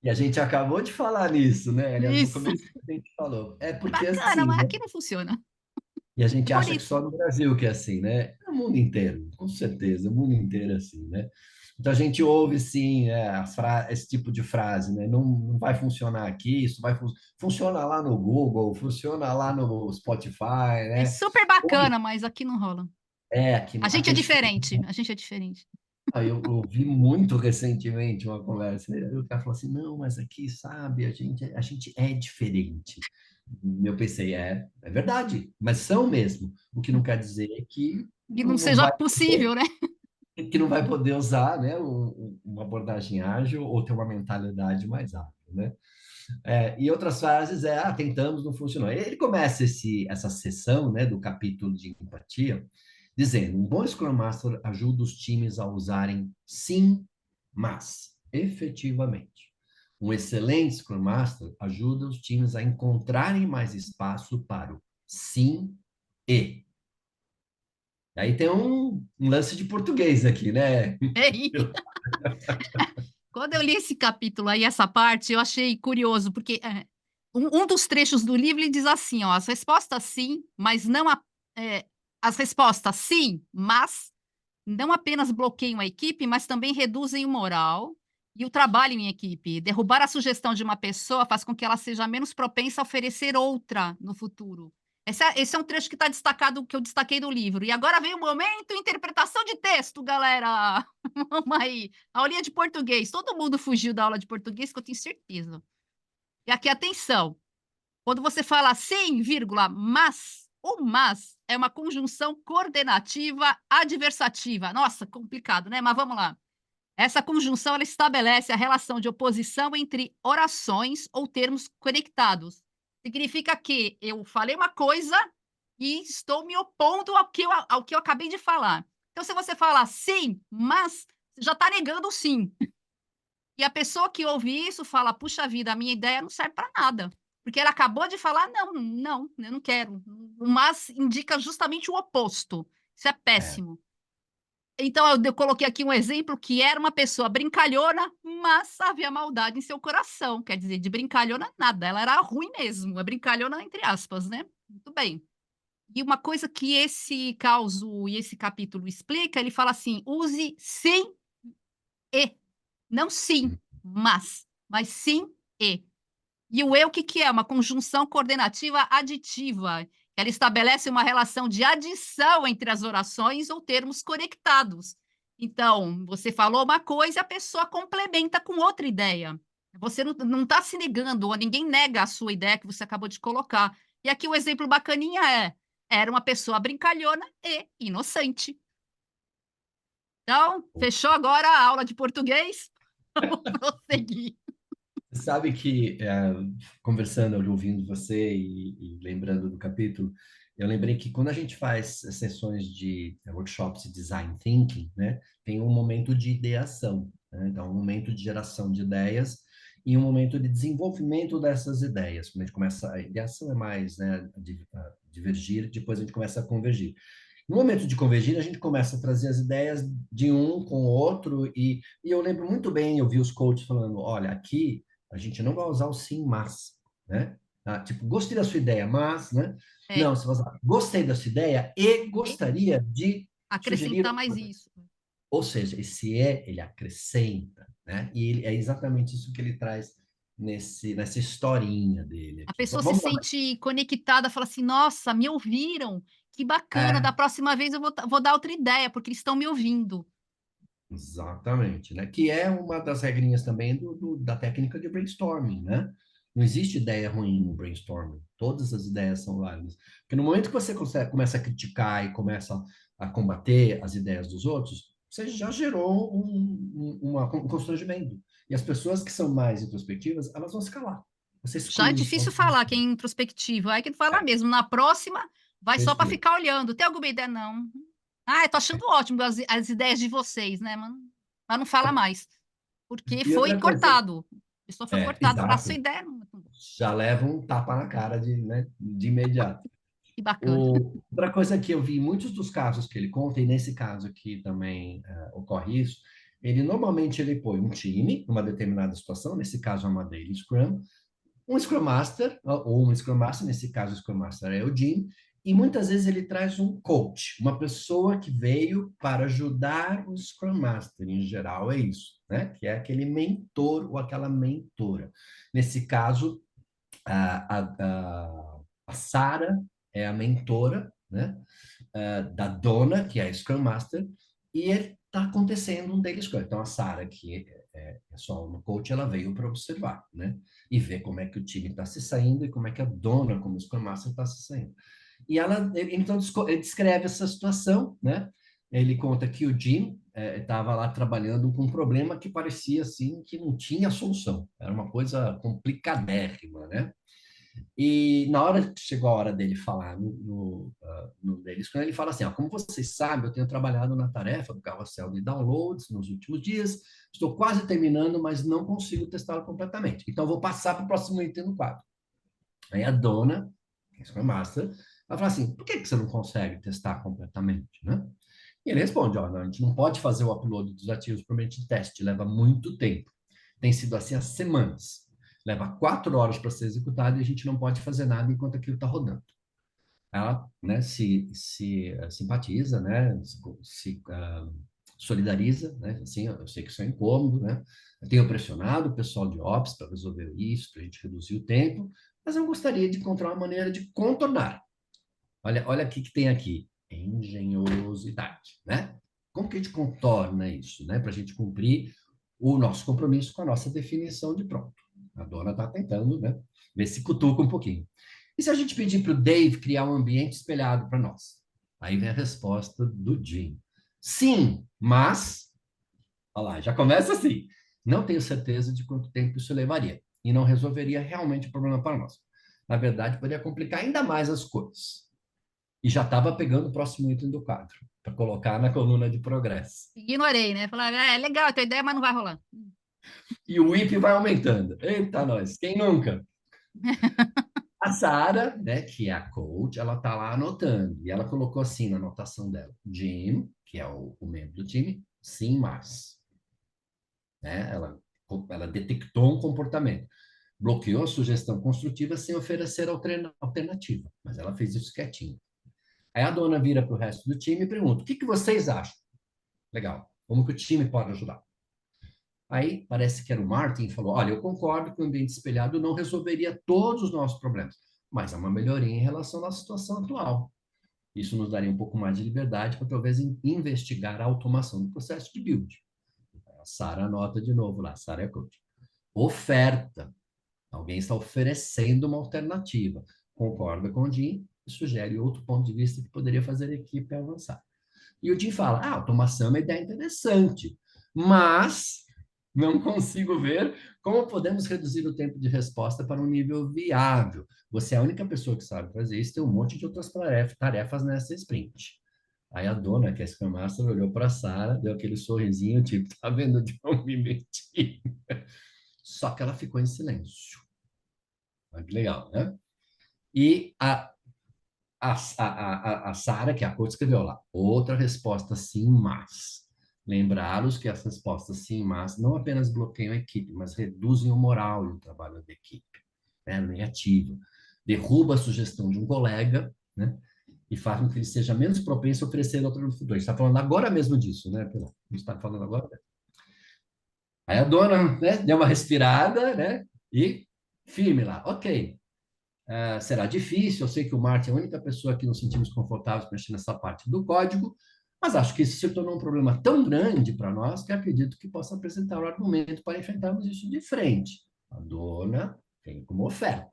E a gente acabou de falar nisso, né? Aliás, no Isso. começo a gente falou. É porque Bacana, assim, mas né? aqui não funciona. E a gente Por acha que isso. só no Brasil que é assim, né? É o mundo inteiro, com certeza, o mundo inteiro é assim, né? Então a gente ouve sim, esse tipo de frase, né? Não vai funcionar aqui, isso vai funciona lá no Google, funciona lá no Spotify, É né? super bacana, mas aqui não rola. A gente Aqui é a gente tem... diferente, a gente é diferente. Eu ouvi muito recentemente uma conversa, né? O cara falou assim, não, mas aqui, sabe, a gente é diferente. E eu pensei, é verdade, mas são mesmo. O que não quer dizer que Que não não seja vai possível, né? que não vai poder usar, né, uma abordagem ágil ou ter uma mentalidade mais ágil, né? E outras frases tentamos, não funcionou. Ele começa essa sessão, né, do capítulo de empatia, dizendo, um bom Scrum Master ajuda os times a usarem sim, mas, efetivamente. Um excelente Scrum Master ajuda os times a encontrarem mais espaço para o sim e. Aí tem um lance de português aqui, né? Quando eu li esse capítulo aí, essa parte, eu achei curioso, porque um dos trechos do livro ele diz assim, ó, as respostas sim, mas não as respostas sim, mas não apenas bloqueiam a equipe, mas também reduzem o moral e o trabalho em equipe. Derrubar a sugestão de uma pessoa faz com que ela seja menos propensa a oferecer outra no futuro. Esse é um trecho que está destacado, que eu destaquei do livro. E agora vem o momento interpretação de texto, galera. Vamos aí. Aulinha de português. Todo mundo fugiu da aula de português, que eu tenho certeza. E aqui, atenção. Quando você fala sim, vírgula, mas, o mas é uma conjunção coordenativa adversativa. Nossa, complicado, né? Mas vamos lá. Essa conjunção ela estabelece a relação de oposição entre orações ou termos conectados. Significa que eu falei uma coisa e estou me opondo ao que eu acabei de falar. Então, se você falar sim, mas, você já está negando o sim. E a pessoa que ouve isso fala: "Puxa vida, a minha ideia não serve para nada", porque ela acabou de falar: "Não, não, eu não quero". O mas indica justamente o oposto. Isso é É, péssimo. Então eu coloquei aqui um exemplo que era uma pessoa brincalhona, mas havia maldade em seu coração, quer dizer, de brincalhona nada, ela era ruim mesmo, é brincalhona entre aspas, né. Muito bem. E uma coisa que esse causo e esse capítulo explica, ele fala assim: "Use sim e". Não sim, mas sim e. E o "e" o que que é? Uma conjunção coordenativa aditiva. Ela estabelece uma relação de adição entre as orações ou termos conectados. Então, você falou uma coisa e a pessoa complementa com outra ideia. Você não está se negando, ou ninguém nega a sua ideia que você acabou de colocar. E aqui o exemplo bacaninha é: era uma pessoa brincalhona e inocente. Então, fechou agora a aula de português? Vamos prosseguir. você sabe que, conversando, ouvindo você e lembrando do capítulo, eu lembrei que quando a gente faz sessões de workshops de design thinking, né, tem um momento de ideação, né? Então, um momento de geração de ideias e um momento de desenvolvimento dessas ideias. Quando a gente começa, a ideação é mais, né, a divergir, depois a gente começa a convergir. No momento de convergir, a gente começa a trazer as ideias de um com o outro, e eu lembro muito bem, eu vi os coaches falando, olha, aqui a gente não vai usar o sim, mas, né? Ah, tipo, gostei da sua ideia, mas, né? É, Não, você vai usar, gostei da sua ideia e e gostaria de sugerir. acrescentar mais isso. Ou seja, esse ele acrescenta, né? E é exatamente isso que ele traz nessa historinha dele A aqui. pessoa se Vamos lá. sente conectada, fala assim: "Nossa, me ouviram, que bacana, da É, próxima vez eu vou dar outra ideia, porque eles estão me ouvindo". exatamente, né? Que é uma das regrinhas também da técnica de brainstorming, né? Não existe ideia ruim no brainstorming. Todas as ideias são válidas. Porque no momento que você começa a criticar e começa a combater as ideias dos outros, você já gerou um constrangimento. E as pessoas que são mais introspectivas, elas vão se calar. Você Já é exclui só. difícil falar quem é introspectivo, aí que fala É, mesmo, na próxima vai você só para exclui. ficar olhando. "Tem alguma ideia?", "Não". "Ah, eu tô achando ótimo as ideias de vocês, né", mas não fala mais, porque E foi outra coisa, cortado. A pessoa foi cortado, falar: "A sua exato. ideia não é tão boa". Já leva um tapa na cara né, de imediato. Que bacana. Outra coisa que eu vi em muitos dos casos que ele conta, e nesse caso aqui também ocorre isso, ele normalmente ele põe um time numa determinada situação, nesse caso é uma Daily Scrum, um Scrum Master, ou um Scrum Master, nesse caso o Scrum Master é o Jim, e muitas vezes ele traz um coach, uma pessoa que veio para ajudar o Scrum Master, em geral é isso, né? Que é aquele mentor ou aquela mentora. Nesse caso, a Sara é a mentora, né, da Dona, que é a Scrum Master, e está acontecendo um daily Scrum. Então, a Sara, que é só uma coach, ela veio para observar, né, e ver como é que o time está se saindo e como é que a Dona, como Scrum Master, está se saindo. E então, ele descreve essa situação, né, ele conta que o Jim estava lá trabalhando com um problema que parecia assim que não tinha solução. Era uma coisa complicadérrima, né? E na hora que chegou a hora dele falar no deles, quando ele fala assim, ó, como vocês sabem, eu tenho trabalhado na tarefa do carrossel de downloads nos últimos dias, estou quase terminando, mas não consigo testá-lo completamente. Então, vou passar para o próximo item no quadro. Aí a dona, que é a Scrum Master, ela fala assim, por que você não consegue testar completamente, né? E ele responde, ó, não, a gente não pode fazer o upload dos arquivos para o de teste, leva muito tempo. Tem sido assim há semanas. Leva 4 horas para ser executado e a gente não pode fazer nada enquanto aquilo está rodando. Ela, né, se simpatiza, né, solidariza, né, assim, eu sei que isso é incômodo, né, eu tenho pressionado o pessoal de Ops para resolver isso, para a gente reduzir o tempo, mas eu gostaria de encontrar uma maneira de contornar. Olha o que tem aqui, engenhosidade, né? Como que a gente contorna isso, né, para a gente cumprir o nosso compromisso com a nossa definição de pronto? A dona está tentando, né, ver se cutuca um pouquinho. E se a gente pedir para o Dave criar um ambiente espelhado para nós? Aí vem a resposta do Jim. Sim, mas... Olha lá, já começa assim. Não tenho certeza de quanto tempo isso levaria. E não resolveria realmente o problema para nós. Na verdade, poderia complicar ainda mais as coisas. e já estava pegando o próximo item do quadro, para colocar na coluna de progresso. Ignorei, né? Falar, é legal a tua ideia, mas não vai rolar. E o WIP vai aumentando. Eita, nós, quem nunca? A Sara, né, que é a coach, ela tá lá anotando. E ela colocou assim na anotação dela: Jim, que é o membro do time, sim, mas. Né? Ela detectou um comportamento. Bloqueou a sugestão construtiva sem oferecer alternativa. Mas ela fez isso quietinho. Aí a dona vira para o resto do time e pergunta: o que que vocês acham? Legal. Como que o time pode ajudar? Aí parece que era o Martin falou: olha, eu concordo que o ambiente espelhado não resolveria todos os nossos problemas, mas é uma melhoria em relação à situação atual. Isso nos daria um pouco mais de liberdade para talvez investigar a automação do processo de build. A Sara anota de novo lá, Sara é coach. Oferta. Alguém está oferecendo uma alternativa. Concorda com o Jim e sugere outro ponto de vista que poderia fazer a equipe avançar. E o Jim fala: automação é uma ideia interessante, mas não consigo ver como podemos reduzir o tempo de resposta para um nível viável. Você é a única pessoa que sabe fazer isso, tem um monte de outras tarefas nessa sprint. Aí a dona, que é a Scrum Master, olhou para a Sara, deu aquele sorrisinho, tipo, tá vendo de onde me meti? Só que ela ficou em silêncio. Olha que legal, né? E a Sara, que é a coach, escreveu lá: outra resposta sim, mas. Lembrá-los que as respostas sim, mas não apenas bloqueiam a equipe, mas reduzem o moral e o trabalho da equipe. Né? Negativo. Derruba a sugestão de um colega, né? E faz com que ele seja menos propenso a oferecer outra no futuro. A gente está falando agora mesmo disso, né? A gente está falando agora. Aí a dona, né, deu uma respirada, né? E firme lá. Ok. Será difícil, eu sei que o Martin é a única pessoa que nos sentimos confortáveis mexendo nessa parte do código, mas acho que isso se tornou um problema tão grande para nós que acredito que possa apresentar um argumento para enfrentarmos isso de frente. A dona vem como oferta.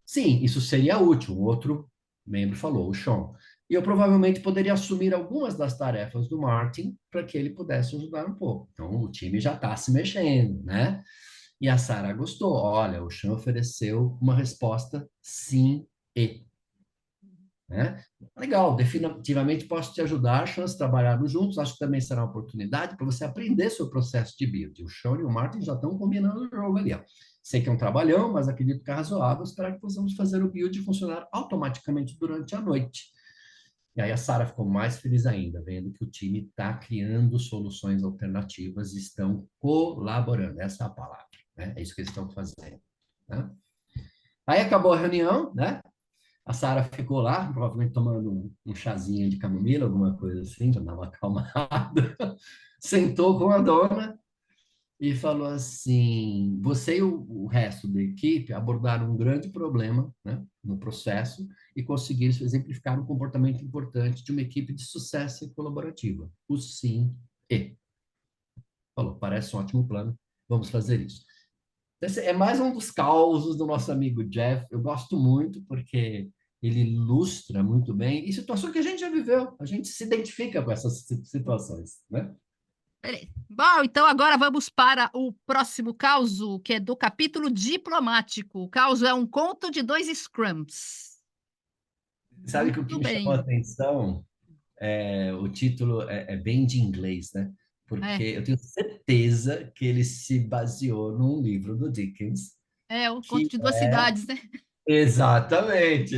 Sim, isso seria útil, um outro membro falou, o Sean. E eu provavelmente poderia assumir algumas das tarefas do Martin para que ele pudesse ajudar um pouco. Então, o time já está se mexendo, né? E a Sara gostou. Olha, o Sean ofereceu uma resposta sim e. Né? Legal, definitivamente posso te ajudar, Sean, trabalharmos juntos. Acho que também será uma oportunidade para você aprender seu processo de build. O Sean e o Martin já estão combinando o jogo ali. Ó. Sei que é um trabalhão, mas acredito que é razoável esperar que possamos fazer o build funcionar automaticamente durante a noite. E aí a Sara ficou mais feliz ainda, vendo que o time está criando soluções alternativas e estão colaborando. Essa é a palavra. Né? É isso que eles estão fazendo. Né? Aí acabou a reunião, né? A Sara ficou lá, provavelmente tomando um chazinho de camomila, alguma coisa assim, para dar uma acalmada. Sentou com a dona e falou assim: você e o resto da equipe abordaram um grande problema, né, no processo e conseguiram exemplificar um comportamento importante de uma equipe de sucesso e colaborativa. O sim e. Falou: parece um ótimo plano, vamos fazer isso. Esse é mais um dos causos do nosso amigo Jeff. Eu gosto muito porque ele ilustra muito bem e situações que a gente já viveu. A gente se identifica com essas situações, né? Beleza. Bom, então agora vamos para o próximo causo, que é do capítulo diplomático. O causo é um conto de 2 scrums. Sabe que o que Muito me chamou a bem. atenção o título é bem de inglês, né? Porque É, eu tenho certeza que ele se baseou num livro do Dickens, é o conto que de 2 cidades, né? exatamente.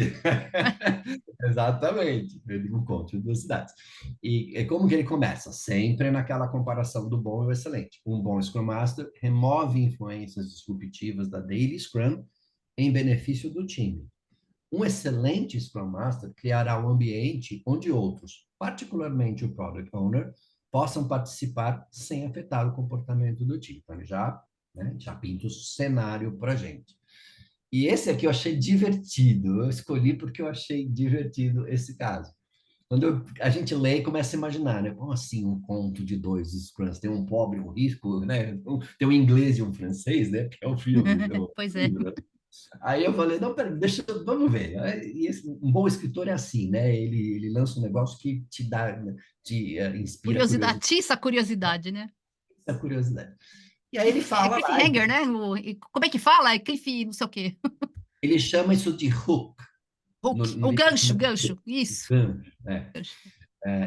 Exatamente. Eu digo um conto de duas cidades. E como que ele começa? Sempre naquela comparação do bom e o excelente. Um bom Scrum Master remove influências disruptivas da Daily Scrum em benefício do time. Um excelente Scrum Master criará um ambiente onde outros, particularmente o Product Owner, possam participar sem afetar o comportamento do time. Então, ele já pinta o cenário para a gente. E esse aqui eu achei divertido. Eu escolhi porque eu achei divertido esse caso. Quando a gente lê e começa a imaginar, né? Como assim um conto de 2 scrums? Tem um pobre, um rico, né? Tem um inglês e um francês, né? Que é o filme. Pois é. Aí eu falei, não, pera, vamos ver. E um bom escritor é assim, né? Ele lança um negócio que te dá, inspira Curiosidade, atiça a curiosidade, né? curiosidade. E aí ele É fala lá, cliffhanger, né? Como é que fala? É cliff não sei o quê. ele chama isso de hook. O livro gancho, chama gancho, isso. Gancho, é. Gancho.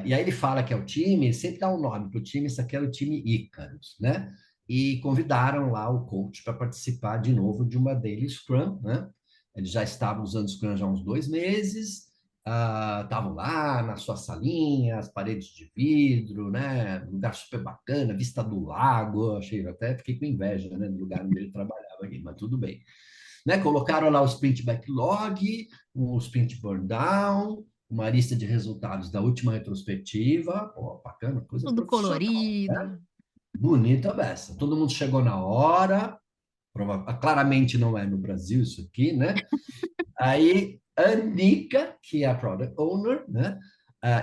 E aí ele fala que é o time, sempre dá um nome para o time, isso aqui era o time Icarus, né? E convidaram lá o coach para participar de novo de uma Daily Scrum, né? Eles já estavam usando Scrum já há uns 2 meses, estavam lá na sua salinha, as paredes de vidro, né? Lugar super bacana, vista do lago, achei, até fiquei com inveja, né? Do lugar onde ele trabalhava aqui, mas tudo bem. Né? Colocaram lá o sprint backlog, o sprint burn down, uma lista de resultados da última retrospectiva. Pô, bacana, coisa Tudo profissional, né? colorido. Bonita beça. Todo mundo chegou na hora, claramente não é no Brasil isso aqui, né? Aí a Nika, que é a product owner, né,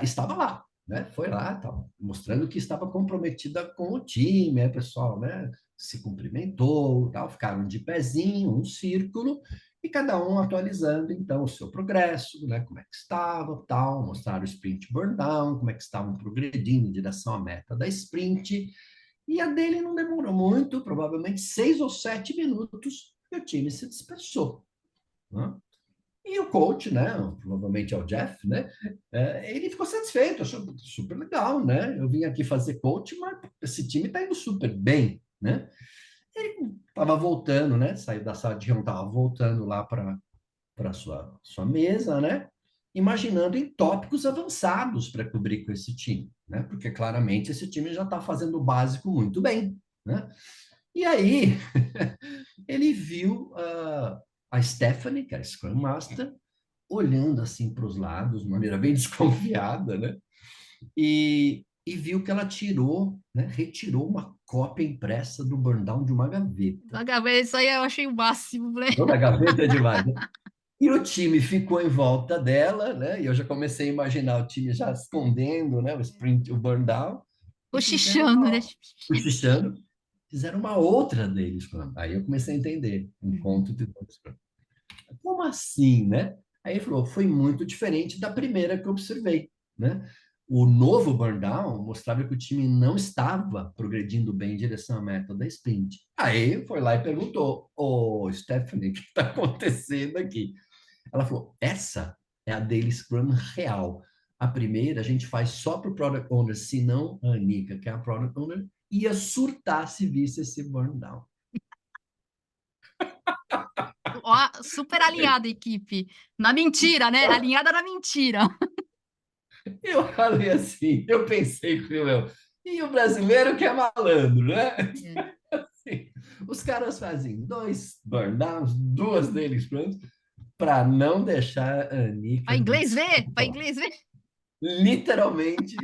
estava lá, né? Foi lá, tava mostrando que estava comprometida com o time, aí o pessoal, né, se cumprimentou, tal, ficaram de pezinho, um círculo, e cada um atualizando então o seu progresso, né, como é que estava, tal, mostraram o sprint burn down, como é que estavam progredindo em direção à meta da sprint. E a dele não demorou muito, provavelmente 6 ou 7 minutos, e o time se dispersou, né? E o coach, né, provavelmente é o Jeff, né, ele ficou satisfeito, achou super legal, né? Eu vim aqui fazer coach, mas esse time está indo super bem, né? Ele estava voltando, né? Saiu da sala de reunião, estava voltando lá para sua mesa, né? Imaginando em tópicos avançados para cobrir com esse time, né? Porque claramente esse time já está fazendo o básico muito bem, né? E aí ele viu a Stephanie, que é a Scrum Master, olhando assim para os lados, de maneira bem desconfiada, né? E viu que ela tirou, né? Retirou uma cópia impressa do burn down de uma gaveta. Isso aí eu achei o máximo, né? Toda a gaveta é demais, né? E o time ficou em volta dela, né? E eu já comecei a imaginar o time já escondendo, né? O sprint, o burn down, e fizeram Cochichando, né? cochichando, fizeram uma outra deles. Aí eu comecei a entender um conto de dois. Como assim, né? Aí ele falou, foi muito diferente da primeira que eu observei, né? O novo burn down mostrava que o time não estava progredindo bem em direção à meta da sprint. Aí foi lá e perguntou, ô Stephanie, o que está acontecendo aqui? Ela falou, essa é a Daily Scrum real. A primeira a gente faz só para o Product Owner, senão a Anica, que é a Product Owner, ia surtar se visse esse burn down. Ó, super alinhada a equipe. Na mentira, né? Alinhada na mentira. Eu falei assim, eu pensei com meu, e o brasileiro que é malandro, né? É. Assim, os caras fazem 2 burnouts, 2 deles prontos, para não deixar a Para Anica inglês ver? Para falar. inglês ver? Literalmente.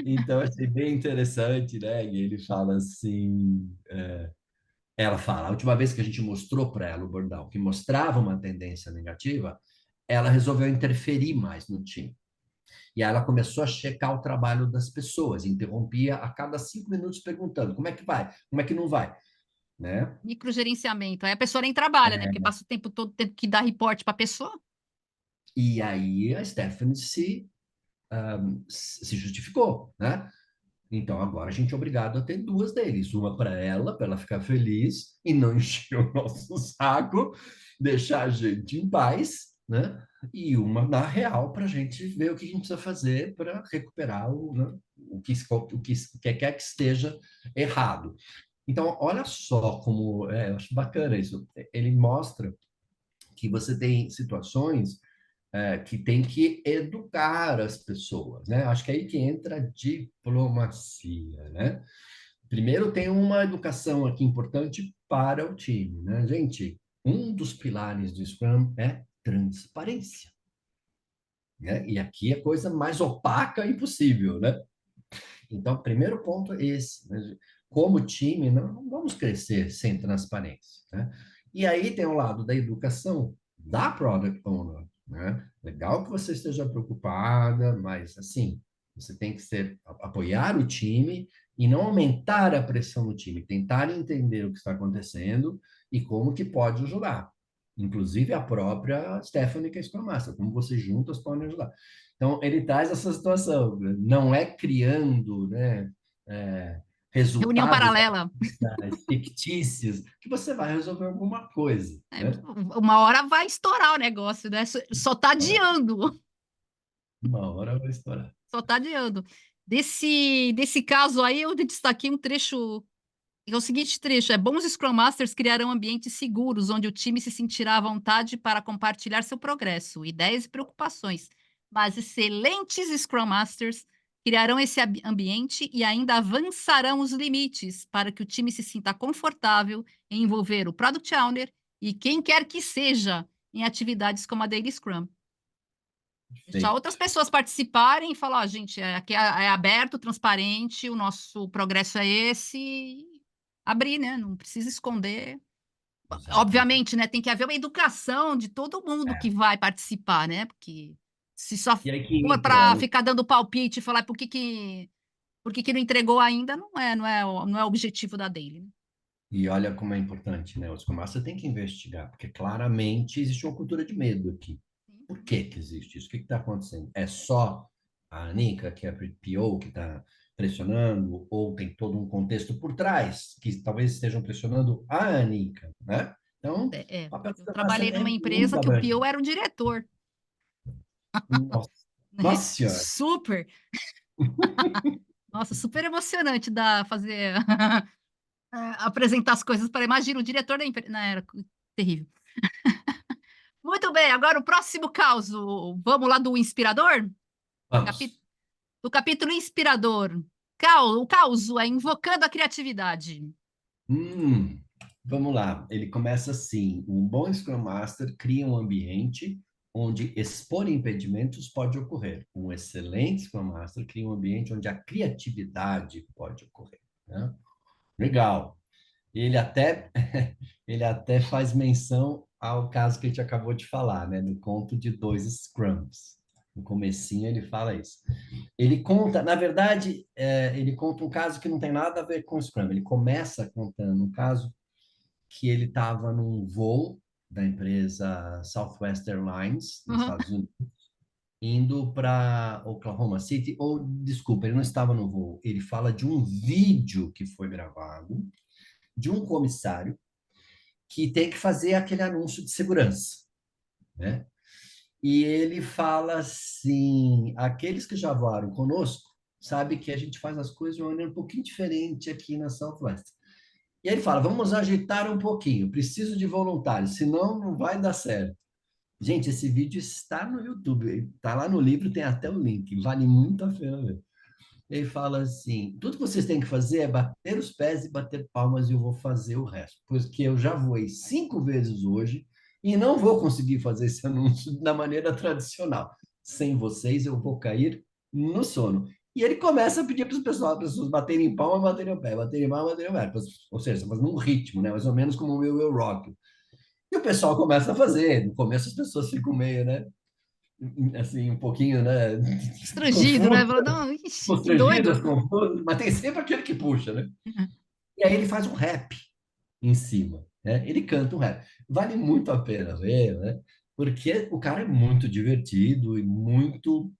Então, achei bem interessante, né? E ele fala assim, ela fala, a última vez que a gente mostrou para ela o burnout, que mostrava uma tendência negativa, ela resolveu interferir mais no time. E aí ela começou a checar o trabalho das pessoas, interrompia a cada 5 minutos perguntando como é que vai, como é que não vai, né? Microgerenciamento. Aí a pessoa nem trabalha, né? Porque passa o tempo todo tendo que dar reporte para a pessoa. E aí a Stephanie se justificou, né? Então agora a gente é obrigado a ter 2 deles, uma para ela ficar feliz e não encher o nosso saco, deixar a gente em paz, né? E uma na real para a gente ver o que a gente precisa fazer para recuperar né, o que quer que esteja errado. Então, olha só como eu acho bacana isso. Ele mostra que você tem situações que tem que educar as pessoas, né? Acho que é aí que entra a diplomacia, né? Primeiro tem uma educação aqui importante para o time, né? Gente, um dos pilares do Scrum é transparência, né? E aqui é a coisa mais opaca impossível, né? Então, primeiro ponto é esse, né? Como time, não vamos crescer sem transparência, né? E aí tem o lado da educação da Product Owner, né? Legal que você esteja preocupada, mas assim, você tem que apoiar o time e não aumentar a pressão no time, tentar entender o que está acontecendo e como que pode ajudar. Inclusive a própria Stephanie, que é Scrum Master, como vocês juntas podem ajudar. Então, ele traz essa situação, não é criando, né, Reunião resultados paralela. fictícios, que você vai resolver alguma coisa, né? Uma hora vai estourar o negócio, né? Só tá adiando. Uma hora vai estourar. Só tá adiando. Desse caso aí, eu destaquei um trecho. É o seguinte trecho: bons Scrum Masters criarão ambientes seguros, onde o time se sentirá à vontade para compartilhar seu progresso, ideias e preocupações. Mas excelentes Scrum Masters criarão esse ambiente e ainda avançarão os limites para que o time se sinta confortável em envolver o Product Owner e quem quer que seja em atividades como a Daily Scrum. Deixar outras pessoas participarem e falar, gente, aqui é aberto, transparente, o nosso progresso é esse, e abrir, né? Não precisa esconder. Exato. Obviamente, né? Tem que haver uma educação de todo mundo que vai participar, né? Porque se só E aí que for entra para ficar dando palpite e falar por que não entregou ainda, não é o objetivo da Daily, né? E olha como é importante, né? O Scrum Master tem que investigar, porque claramente existe uma cultura de medo aqui. Por que que existe isso? O que está acontecendo? É só a Anica, que é a PO, que está pressionando, ou tem todo um contexto por trás, que talvez estejam pressionando a Anica, né? Então, o papel do Eu Scrum Master trabalhei é numa muito empresa que o abrangente. PO era o diretor. Nossa, nossa senhora. Super. Nossa, super emocionante fazer apresentar as coisas para. Imagina o diretor da empresa. Não, era terrível. Muito bem, agora o próximo caos. Vamos lá do inspirador? Vamos. Do capítulo inspirador. O caos é invocando a criatividade. Hum, vamos lá. Ele começa assim: um bom Scrum Master cria um ambiente onde expor impedimentos pode ocorrer. Um excelente Scrum Master cria um ambiente onde a criatividade pode ocorrer, né? Legal. Ele até ele até faz menção ao caso que a gente acabou de falar, né? Do conto de dois Scrums. No comecinho ele fala isso. Ele conta, na verdade, ele conta um caso que não tem nada a ver com o Scrum. Ele começa contando um caso que ele estava num voo da empresa Southwest Airlines, nos Uhum. Estados Unidos, indo para Oklahoma City, ou, desculpa, ele não estava no voo, ele fala de um vídeo que foi gravado de um comissário que tem que fazer aquele anúncio de segurança, né? E ele fala assim: aqueles que já voaram conosco sabem que a gente faz as coisas de uma maneira um pouquinho diferente aqui na Southwest. E ele fala: vamos agitar um pouquinho, preciso de voluntários, senão não vai dar certo. Gente, esse vídeo está no YouTube, está lá no livro, tem até o link, vale muito a pena ver. Ele fala assim: tudo que vocês têm que fazer é bater os pés e bater palmas e eu vou fazer o resto, pois que eu já voei 5 vezes hoje e não vou conseguir fazer esse anúncio da maneira tradicional. Sem vocês eu vou cair no sono. E ele começa a pedir para as pessoas baterem palma, baterem o pé, baterem palma, baterem o pé. Ou seja, fazendo um ritmo, né? Mais ou menos como o Will Rock. E o pessoal começa a fazer. No começo as pessoas ficam meio, né? Assim, um pouquinho, né? Estrangido, né? Confuso, Falou, não, ixi, que constrangidas, doido. confusas, mas tem sempre aquele que puxa, né? E aí ele faz um rap em cima, né? Ele canta um rap. Vale muito a pena ver, né? Porque o cara é muito divertido e muito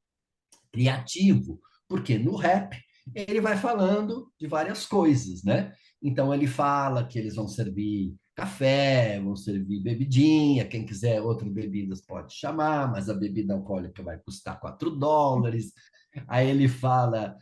criativo. Porque no rap ele vai falando de várias coisas, né? Então ele fala que eles vão servir café, vão servir bebidinha, quem quiser outras bebidas pode chamar, mas a bebida alcoólica vai custar $4. Aí ele fala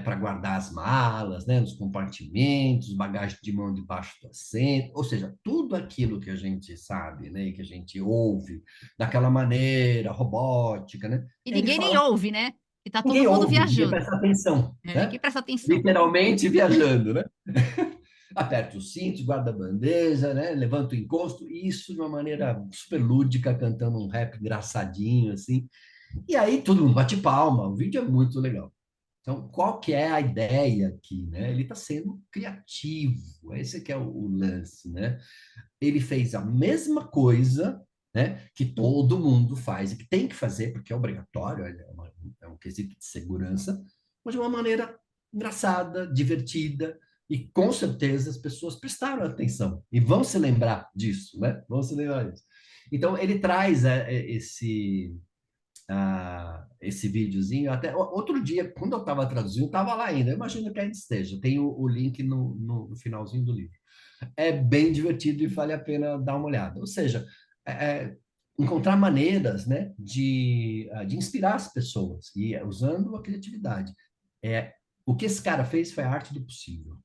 para guardar as malas, né, nos compartimentos, bagagem de mão debaixo do assento, ou seja, tudo aquilo que a gente sabe, né, que a gente ouve daquela maneira robótica, né? E Ele ninguém nem fala, ouve, né? E tá todo ninguém mundo ouve, ninguém viajando. presta atenção, Ninguém né? presta atenção. Literalmente viajando, né? Aperta o cinto, guarda a bandeja, né? Levanta o encosto, e isso de uma maneira super lúdica, cantando um rap engraçadinho, assim. E aí todo mundo bate palma, o vídeo é muito legal. Então, qual que é a ideia aqui, né? Ele está sendo criativo, esse que é o lance, né? Ele fez a mesma coisa, né, que todo mundo faz e que tem que fazer, porque é obrigatório, é um quesito de segurança, mas de uma maneira engraçada, divertida, e com certeza as pessoas prestaram atenção e vão se lembrar disso, né? Vão se lembrar disso. Então, ele traz esse videozinho. Até outro dia, quando eu estava traduzindo, estava lá ainda. Eu imagino que ainda esteja. Tem o link no finalzinho do livro. É bem divertido e vale a pena dar uma olhada. Ou seja, encontrar maneiras, né, de inspirar as pessoas, e usando a criatividade. O que esse cara fez foi a arte do possível.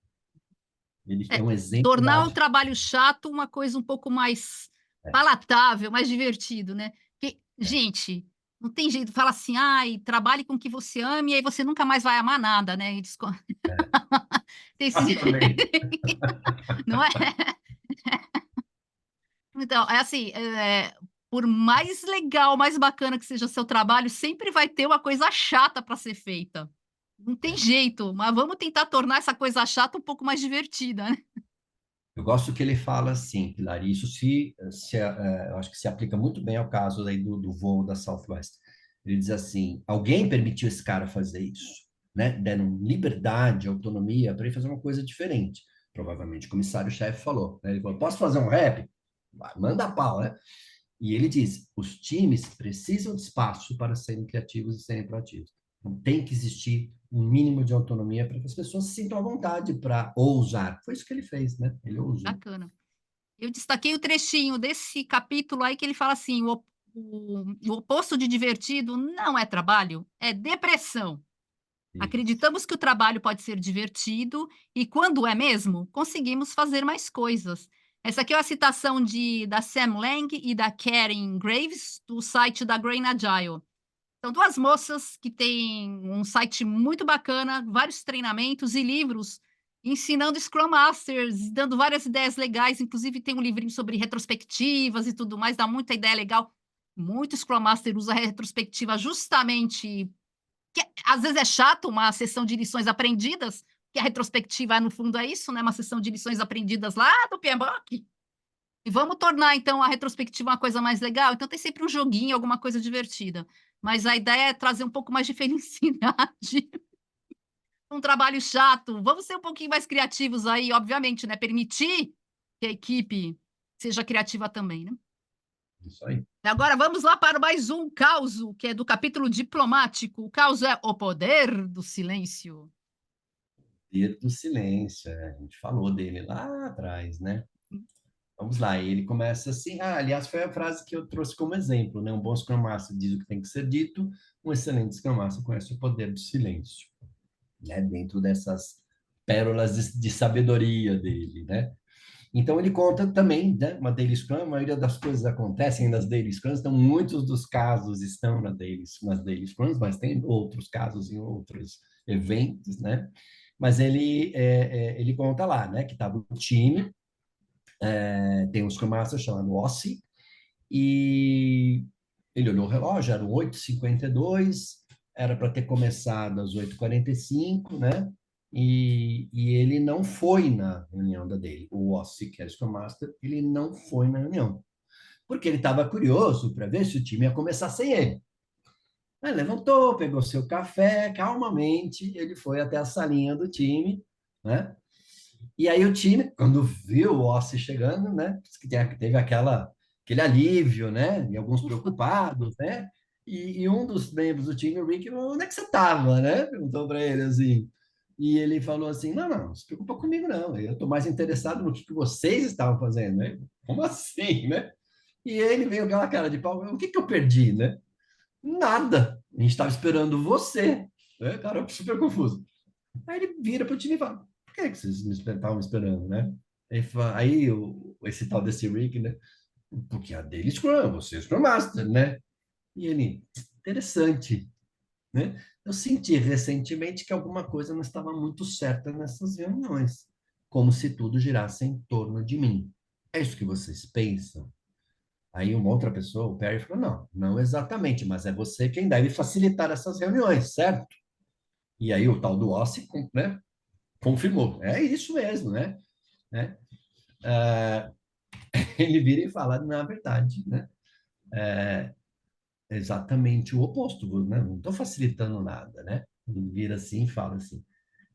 Ele é um exemplo da Tornar o arte. trabalho chato uma coisa um pouco mais palatável, mais divertido, né? Porque, gente, não tem jeito, fala assim, ai, trabalhe com o que você ame, e aí você nunca mais vai amar nada, né? Tem esse... Exatamente. Não é? Então, é assim, por mais legal, mais bacana que seja seu trabalho, sempre vai ter uma coisa chata para ser feita. Não tem jeito, mas vamos tentar tornar essa coisa chata um pouco mais divertida, né? Eu gosto que ele fala assim, Pilar, e isso eu acho que se aplica muito bem ao caso aí do voo da Southwest. Ele diz assim, alguém permitiu esse cara fazer isso, né? Deram liberdade, autonomia para ele fazer uma coisa diferente. Provavelmente o comissário-chefe falou, né? Ele falou, posso fazer um rap? Vai, manda pau, né? E ele diz, os times precisam de espaço para serem criativos e serem proativos. Então, tem que existir um mínimo de autonomia para que as pessoas se sintam à vontade para ousar. Foi isso que ele fez, né? Ele ousou. Bacana. Eu destaquei o trechinho desse capítulo aí que ele fala assim: o oposto de divertido não é trabalho, é depressão. Isso. Acreditamos que o trabalho pode ser divertido e, quando é mesmo, conseguimos fazer mais coisas. Essa aqui é uma citação da Sam Lang e da Karen Graves, do site da Grain Agile. São duas moças que têm um site muito bacana, vários treinamentos e livros ensinando Scrum Masters, dando várias ideias legais. Inclusive, tem um livrinho sobre retrospectivas e tudo mais, dá muita ideia legal. Muito Scrum Master usa retrospectiva justamente que às vezes é chato uma sessão de lições aprendidas, que a retrospectiva, no fundo, é isso, né? Uma sessão de lições aprendidas lá do PMBOK. E vamos tornar, então, a retrospectiva uma coisa mais legal. Então, tem sempre um joguinho, alguma coisa divertida. Mas a ideia é trazer um pouco mais de felicidade. Um trabalho chato. Vamos ser um pouquinho mais criativos aí, obviamente, né? Permitir que a equipe seja criativa também, né? Isso aí. E agora vamos lá para mais um causo, que é do capítulo diplomático. O causo é o poder do silêncio. Poder do silêncio. A gente falou dele lá atrás, né? Vamos lá, ele começa assim. Aliás, foi a frase que eu trouxe como exemplo, né? Um bom Scrum Master diz o que tem que ser dito, um excelente Scrum Master conhece o poder do silêncio, né? Dentro dessas pérolas de sabedoria dele, né? Então, ele conta também, né? Uma Daily Scrum, a maioria das coisas acontecem nas Daily Scrums, então muitos dos casos estão nas Daily Scrums, mas tem outros casos em outros eventos, né? Mas ele conta lá, né? Que estava o time, tem um Scrum Master chamado Ossi, e ele olhou o relógio, eram 8h52, era para ter começado às 8h45, né? E ele não foi na reunião da dele. O Ossi, que era o Scrum Master, ele não foi na reunião, porque ele estava curioso para ver se o time ia começar sem ele. Aí levantou, pegou seu café, calmamente, ele foi até a salinha do time, né? E aí o time, quando viu o Ossi chegando, né, teve aquele alívio, né, e alguns preocupados, né, e um dos membros do time, o Rick, onde é que você estava, né, perguntou para ele assim, e ele falou assim, não se preocupa comigo não, eu estou mais interessado no que vocês estavam fazendo, né, como assim, né, e ele veio com aquela cara de pau, o que eu perdi, né, nada, a gente estava esperando você, né, cara, super confuso. Aí ele vira para o time e fala, por que vocês estavam me esperando, né? Aí esse tal desse Rick, né? Porque a dele Scrum, você é Scrum Master, né? E ele, interessante, né? Eu senti recentemente que alguma coisa não estava muito certa nessas reuniões, como se tudo girasse em torno de mim. É isso que vocês pensam? Aí uma outra pessoa, o Perry, falou, não exatamente, mas é você quem deve facilitar essas reuniões, certo? E aí o tal do Ossi, né, confirmou. É isso mesmo, né? Ah, ele vira e fala, na verdade, né? Exatamente o oposto, né? Não estou facilitando nada, né? Ele vira assim e fala assim.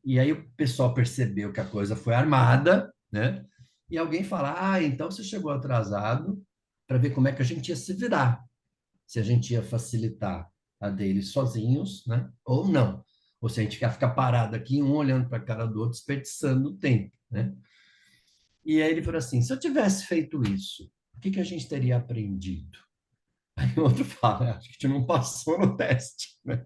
E aí o pessoal percebeu que a coisa foi armada, né? E alguém fala, então você chegou atrasado para ver como é que a gente ia se virar, se a gente ia facilitar. a deles sozinhos, né? Ou não. Ou se a gente quer ficar parado aqui, um olhando para a cara do outro, desperdiçando o tempo, né? E aí ele falou assim, se eu tivesse feito isso, o que que a gente teria aprendido? Aí o outro fala, acho que a gente não passou no teste, né?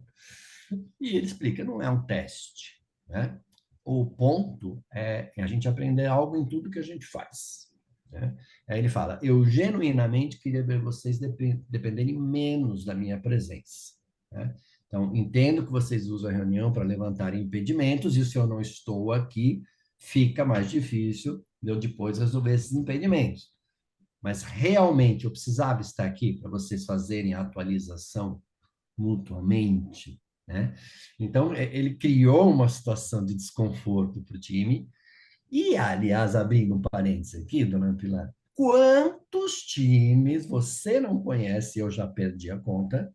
E ele explica, não é um teste, né? O ponto é a gente aprender algo em tudo que a gente faz, né? Aí ele fala, eu genuinamente queria ver vocês dependerem menos da minha presença, né? Então, entendo que vocês usam a reunião para levantar impedimentos, e se eu não estou aqui, fica mais difícil de eu depois resolver esses impedimentos. Mas realmente eu precisava estar aqui para vocês fazerem a atualização mutuamente, né? Então, ele criou uma situação de desconforto para o time. E, aliás, abrindo um parênteses aqui, dona Pilar, quantos times você não conhece, eu já perdi a conta,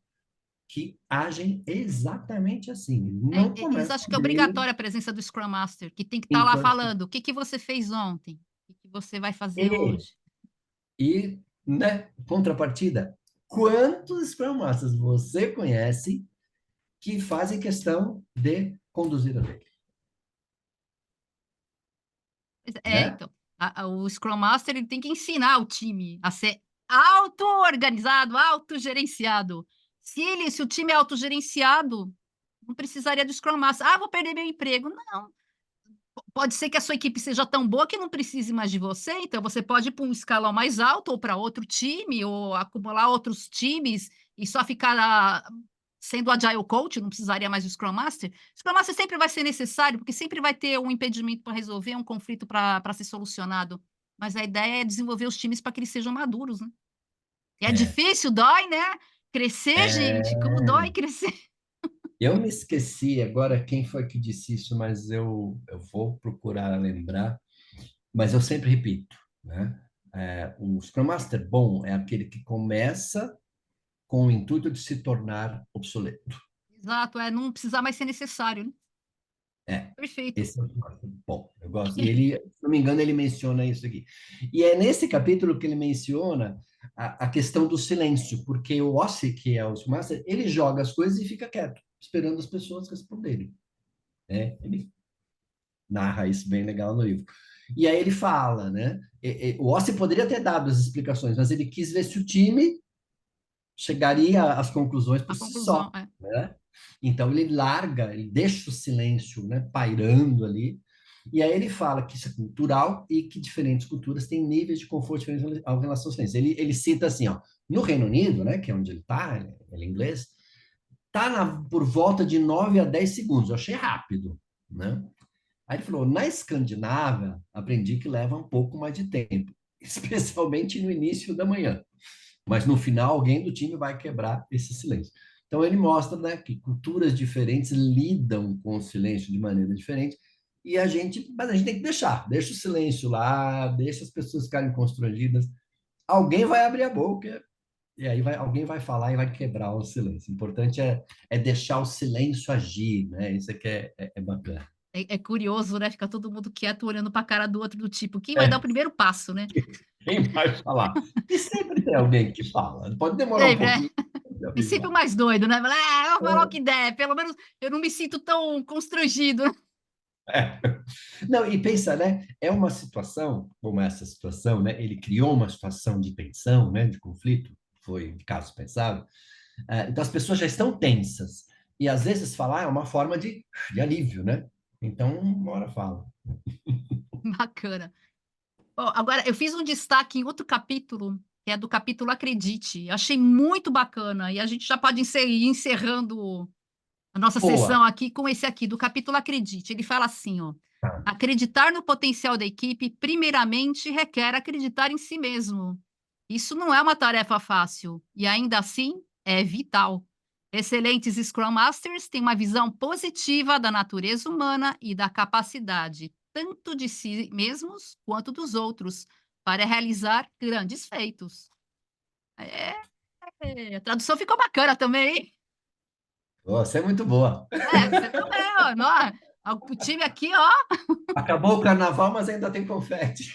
que agem exatamente assim? Não Eles começam acham a que é abrir obrigatória a presença do Scrum Master, que tem que estar lá enquanto... falando o que que você fez ontem, o que que você vai fazer E, hoje. né, contrapartida, quantos Scrum Masters você conhece que fazem questão de conduzir a dele, né? Então, o Scrum Master ele tem que ensinar o time a ser auto-organizado, autogerenciado. Se o time é autogerenciado, não precisaria do Scrum Master. Ah, vou perder meu emprego. Não. Pode ser que a sua equipe seja tão boa que não precise mais de você, então você pode ir para um escalão mais alto ou para outro time, ou acumular outros times e só ficar sendo Agile Coach, não precisaria mais do Scrum Master. Scrum Master sempre vai ser necessário, porque sempre vai ter um impedimento para resolver, um conflito para ser solucionado. Mas a ideia é desenvolver os times para que eles sejam maduros, né? E é É, difícil, dói, né? Crescer, gente, como dói crescer. eu me esqueci agora quem foi que disse isso, mas eu vou procurar lembrar, mas eu sempre repito, né? O Scrum Master bom é aquele que começa com o intuito de se tornar obsoleto. Exato, não precisar mais ser necessário, né? É, Perfeito. esse é o Scrum Master bom, eu gosto. E ele, se não me engano, ele menciona isso aqui. E é nesse capítulo que ele menciona a questão do silêncio, porque o Ossi, que é o Scrum Master, ele joga as coisas e fica quieto, esperando as pessoas responderem, né? Ele narra isso bem legal no livro. E aí ele fala, né? O Ossi poderia ter dado as explicações, mas ele quis ver se o time chegaria às conclusões A por si conclusão só, é. né? Então ele larga, ele deixa o silêncio, né, pairando ali. E aí ele fala que isso é cultural e que diferentes culturas têm níveis de conforto diferentes em relação ao silêncio. Ele cita assim, ó, no Reino Unido, né, que é onde ele está, ele é inglês, tá por volta de 9 a 10 segundos. Eu achei rápido, né? Aí ele falou: na Escandinávia, aprendi que leva um pouco mais de tempo, especialmente no início da manhã. Mas no final, alguém do time vai quebrar esse silêncio. Então ele mostra, né, que culturas diferentes lidam com o silêncio de maneira diferente. Mas a gente tem que deixa o silêncio lá, deixa as pessoas ficarem constrangidas. Alguém vai abrir a boca e aí alguém vai falar e vai quebrar o silêncio. O importante é deixar o silêncio agir, né? Isso aqui é bacana. É curioso, né? Fica todo mundo quieto, olhando para a cara do outro, do tipo, quem vai dar o É. primeiro passo, né? Quem vai falar? E sempre tem alguém que fala. Pode demorar um Sempre, né? pouquinho. mas E alguém sempre o fala. mais doido, né? Eu vou falar o que der, pelo menos eu não me sinto tão constrangido. É. Não, e pensa, né? É uma situação, como essa situação, né? Ele criou uma situação de tensão, né? De conflito, foi de caso pensável. Então as pessoas já estão tensas. E às vezes falar é uma forma de alívio, né? Então, uma hora fala. Bacana. Ó, agora, eu fiz um destaque em outro capítulo, que é do capítulo Acredite. Eu achei muito bacana. E a gente já pode ir encerrando a nossa Boa. sessão aqui com esse aqui, do capítulo Acredite. Ele fala assim, ó. Acreditar no potencial da equipe, primeiramente, requer acreditar em si mesmo. Isso não é uma tarefa fácil, e ainda assim é vital. Excelentes Scrum Masters têm uma visão positiva da natureza humana e da capacidade, tanto de si mesmos quanto dos outros, para realizar grandes feitos. É, a tradução ficou bacana também, hein? Você é muito boa. Você também, ó. O time aqui, ó, Acabou o carnaval, mas ainda tem confete.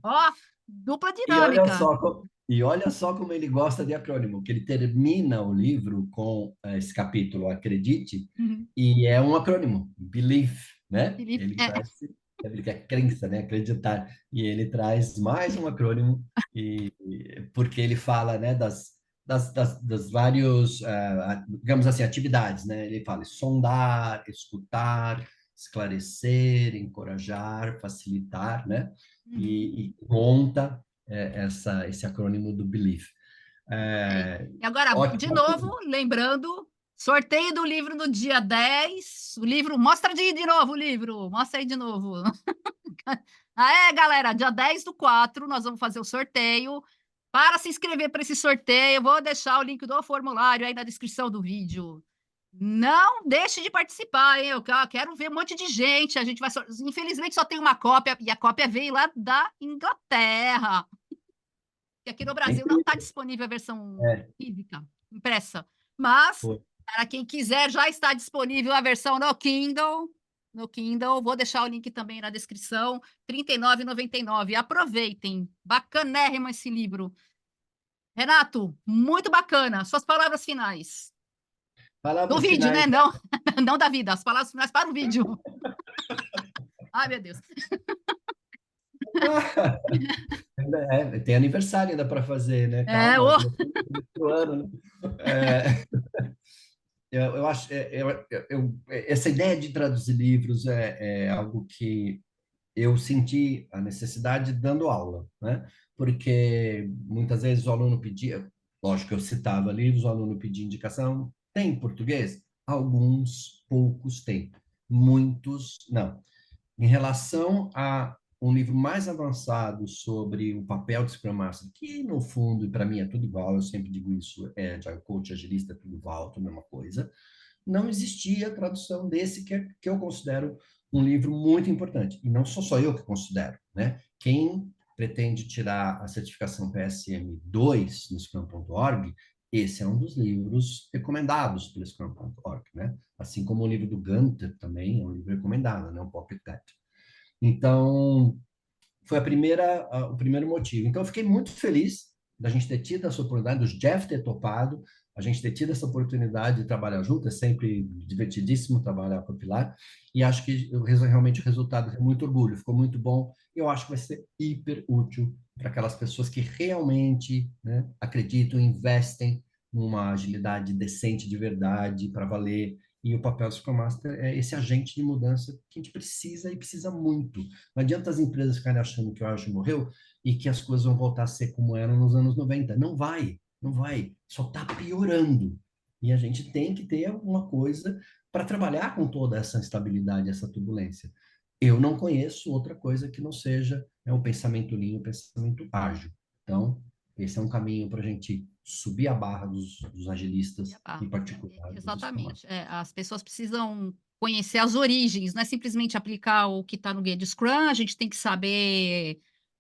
ó, dupla E olha dinâmica. só, E olha só como ele gosta de acrônimo, que ele termina o livro com esse capítulo, acredite, Uhum. e é um acrônimo, belief, né? Felipe, Ele traz, ele quer crença, né? Acreditar. E ele traz mais um acrônimo, porque ele fala, né, das vários, digamos assim, atividades, né? Ele fala sondar, escutar, esclarecer, encorajar, facilitar, né? uhum. E conta esse acrônimo do belief. Ok. É, E agora, de novo, ótimo. lembrando, sorteio do livro no dia 10. O livro, mostra de novo o livro, mostra aí de novo. Galera, dia 10/4, nós vamos fazer o sorteio. Para se inscrever para esse sorteio, eu vou deixar o link do formulário aí na descrição do vídeo. Não deixe de participar, hein? Eu quero ver um monte de gente. A gente vai. Infelizmente, só tem uma cópia, e a cópia veio lá da Inglaterra. Que aqui no É Brasil não está incrível. disponível a versão É, física, impressa. Mas, foi. para quem quiser, já está disponível a versão no Kindle. No Kindle, vou deixar o link também na descrição. R$ 39,99. Aproveitem. Bacanérrimo esse livro. Renato, muito bacana. Suas palavras finais. Do Palavras vídeo, finais. né? Não, não da vida. As palavras finais para o vídeo. Ai, meu Deus. Tem aniversário ainda para fazer, né? É, Calma, ô, ainda tem outro ano, né? Eu acho, essa ideia de traduzir livros é algo que eu senti a necessidade dando aula, né? Porque muitas vezes o aluno pedia, lógico que eu citava livros, o aluno pedia indicação, tem em português? Alguns, poucos tem, muitos não. Em relação a um livro mais avançado sobre o papel de Scrum Master, que no fundo, e para mim é tudo igual, eu sempre digo isso, Agile Coach, Agilista, é tudo igual, tudo a mesma coisa, não existia tradução desse que eu considero um livro muito importante. E não sou só eu que considero, né? Quem pretende tirar a certificação PSM2 no Scrum.org, esse é um dos livros recomendados pelo Scrum.org, né? Assim como o livro do Gunter também é um livro recomendado, né? Um Pocket Guide. Então, foi o primeiro motivo. Então, eu fiquei muito feliz da gente ter tido essa oportunidade, do Jeff ter topado, a gente ter tido essa oportunidade de trabalhar junto, é sempre divertidíssimo trabalhar com o Pilar, e acho que realmente o resultado é muito orgulho, ficou muito bom, e eu acho que vai ser hiper útil para aquelas pessoas que realmente, né, acreditam, investem numa agilidade decente de verdade, para valer, e o papel do Scrum Master é esse agente de mudança que a gente precisa e precisa muito. Não adianta as empresas ficarem achando que o auge morreu e que as coisas vão voltar a ser como eram nos anos 90. Não vai, não vai. Só está piorando. E a gente tem que ter alguma coisa para trabalhar com toda essa instabilidade, essa turbulência. Eu não conheço outra coisa que não seja o pensamento lean, o pensamento ágil. Então, esse é um caminho para a gente subir a barra dos agilistas, em particular dos Scrum exatamente. Masters. As pessoas precisam conhecer as origens, não é simplesmente aplicar o que está no guia de Scrum, a gente tem que saber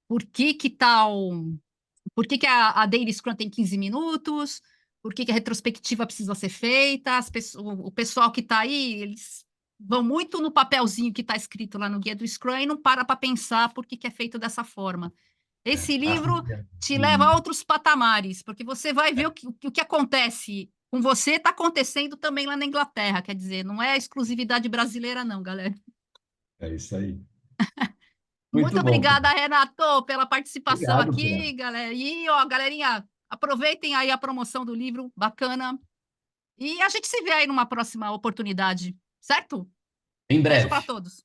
por que que tal, por que que a Daily Scrum tem 15 minutos, por que que a retrospectiva precisa ser feita, o pessoal que está aí, eles vão muito no papelzinho que está escrito lá no guia do Scrum e não para pensar por que que é feito dessa forma. Esse livro te leva a outros patamares, porque você vai ver o que acontece com você está acontecendo também lá na Inglaterra, quer dizer, não é exclusividade brasileira não, galera. É isso aí. Muito Muito bom, obrigada, Pedro. Renato, pela participação Obrigado, Pilar. aqui, galera. E, ó, galerinha, aproveitem aí a promoção do livro, bacana. E a gente se vê aí numa próxima oportunidade, certo? Em Beijo para breve. todos.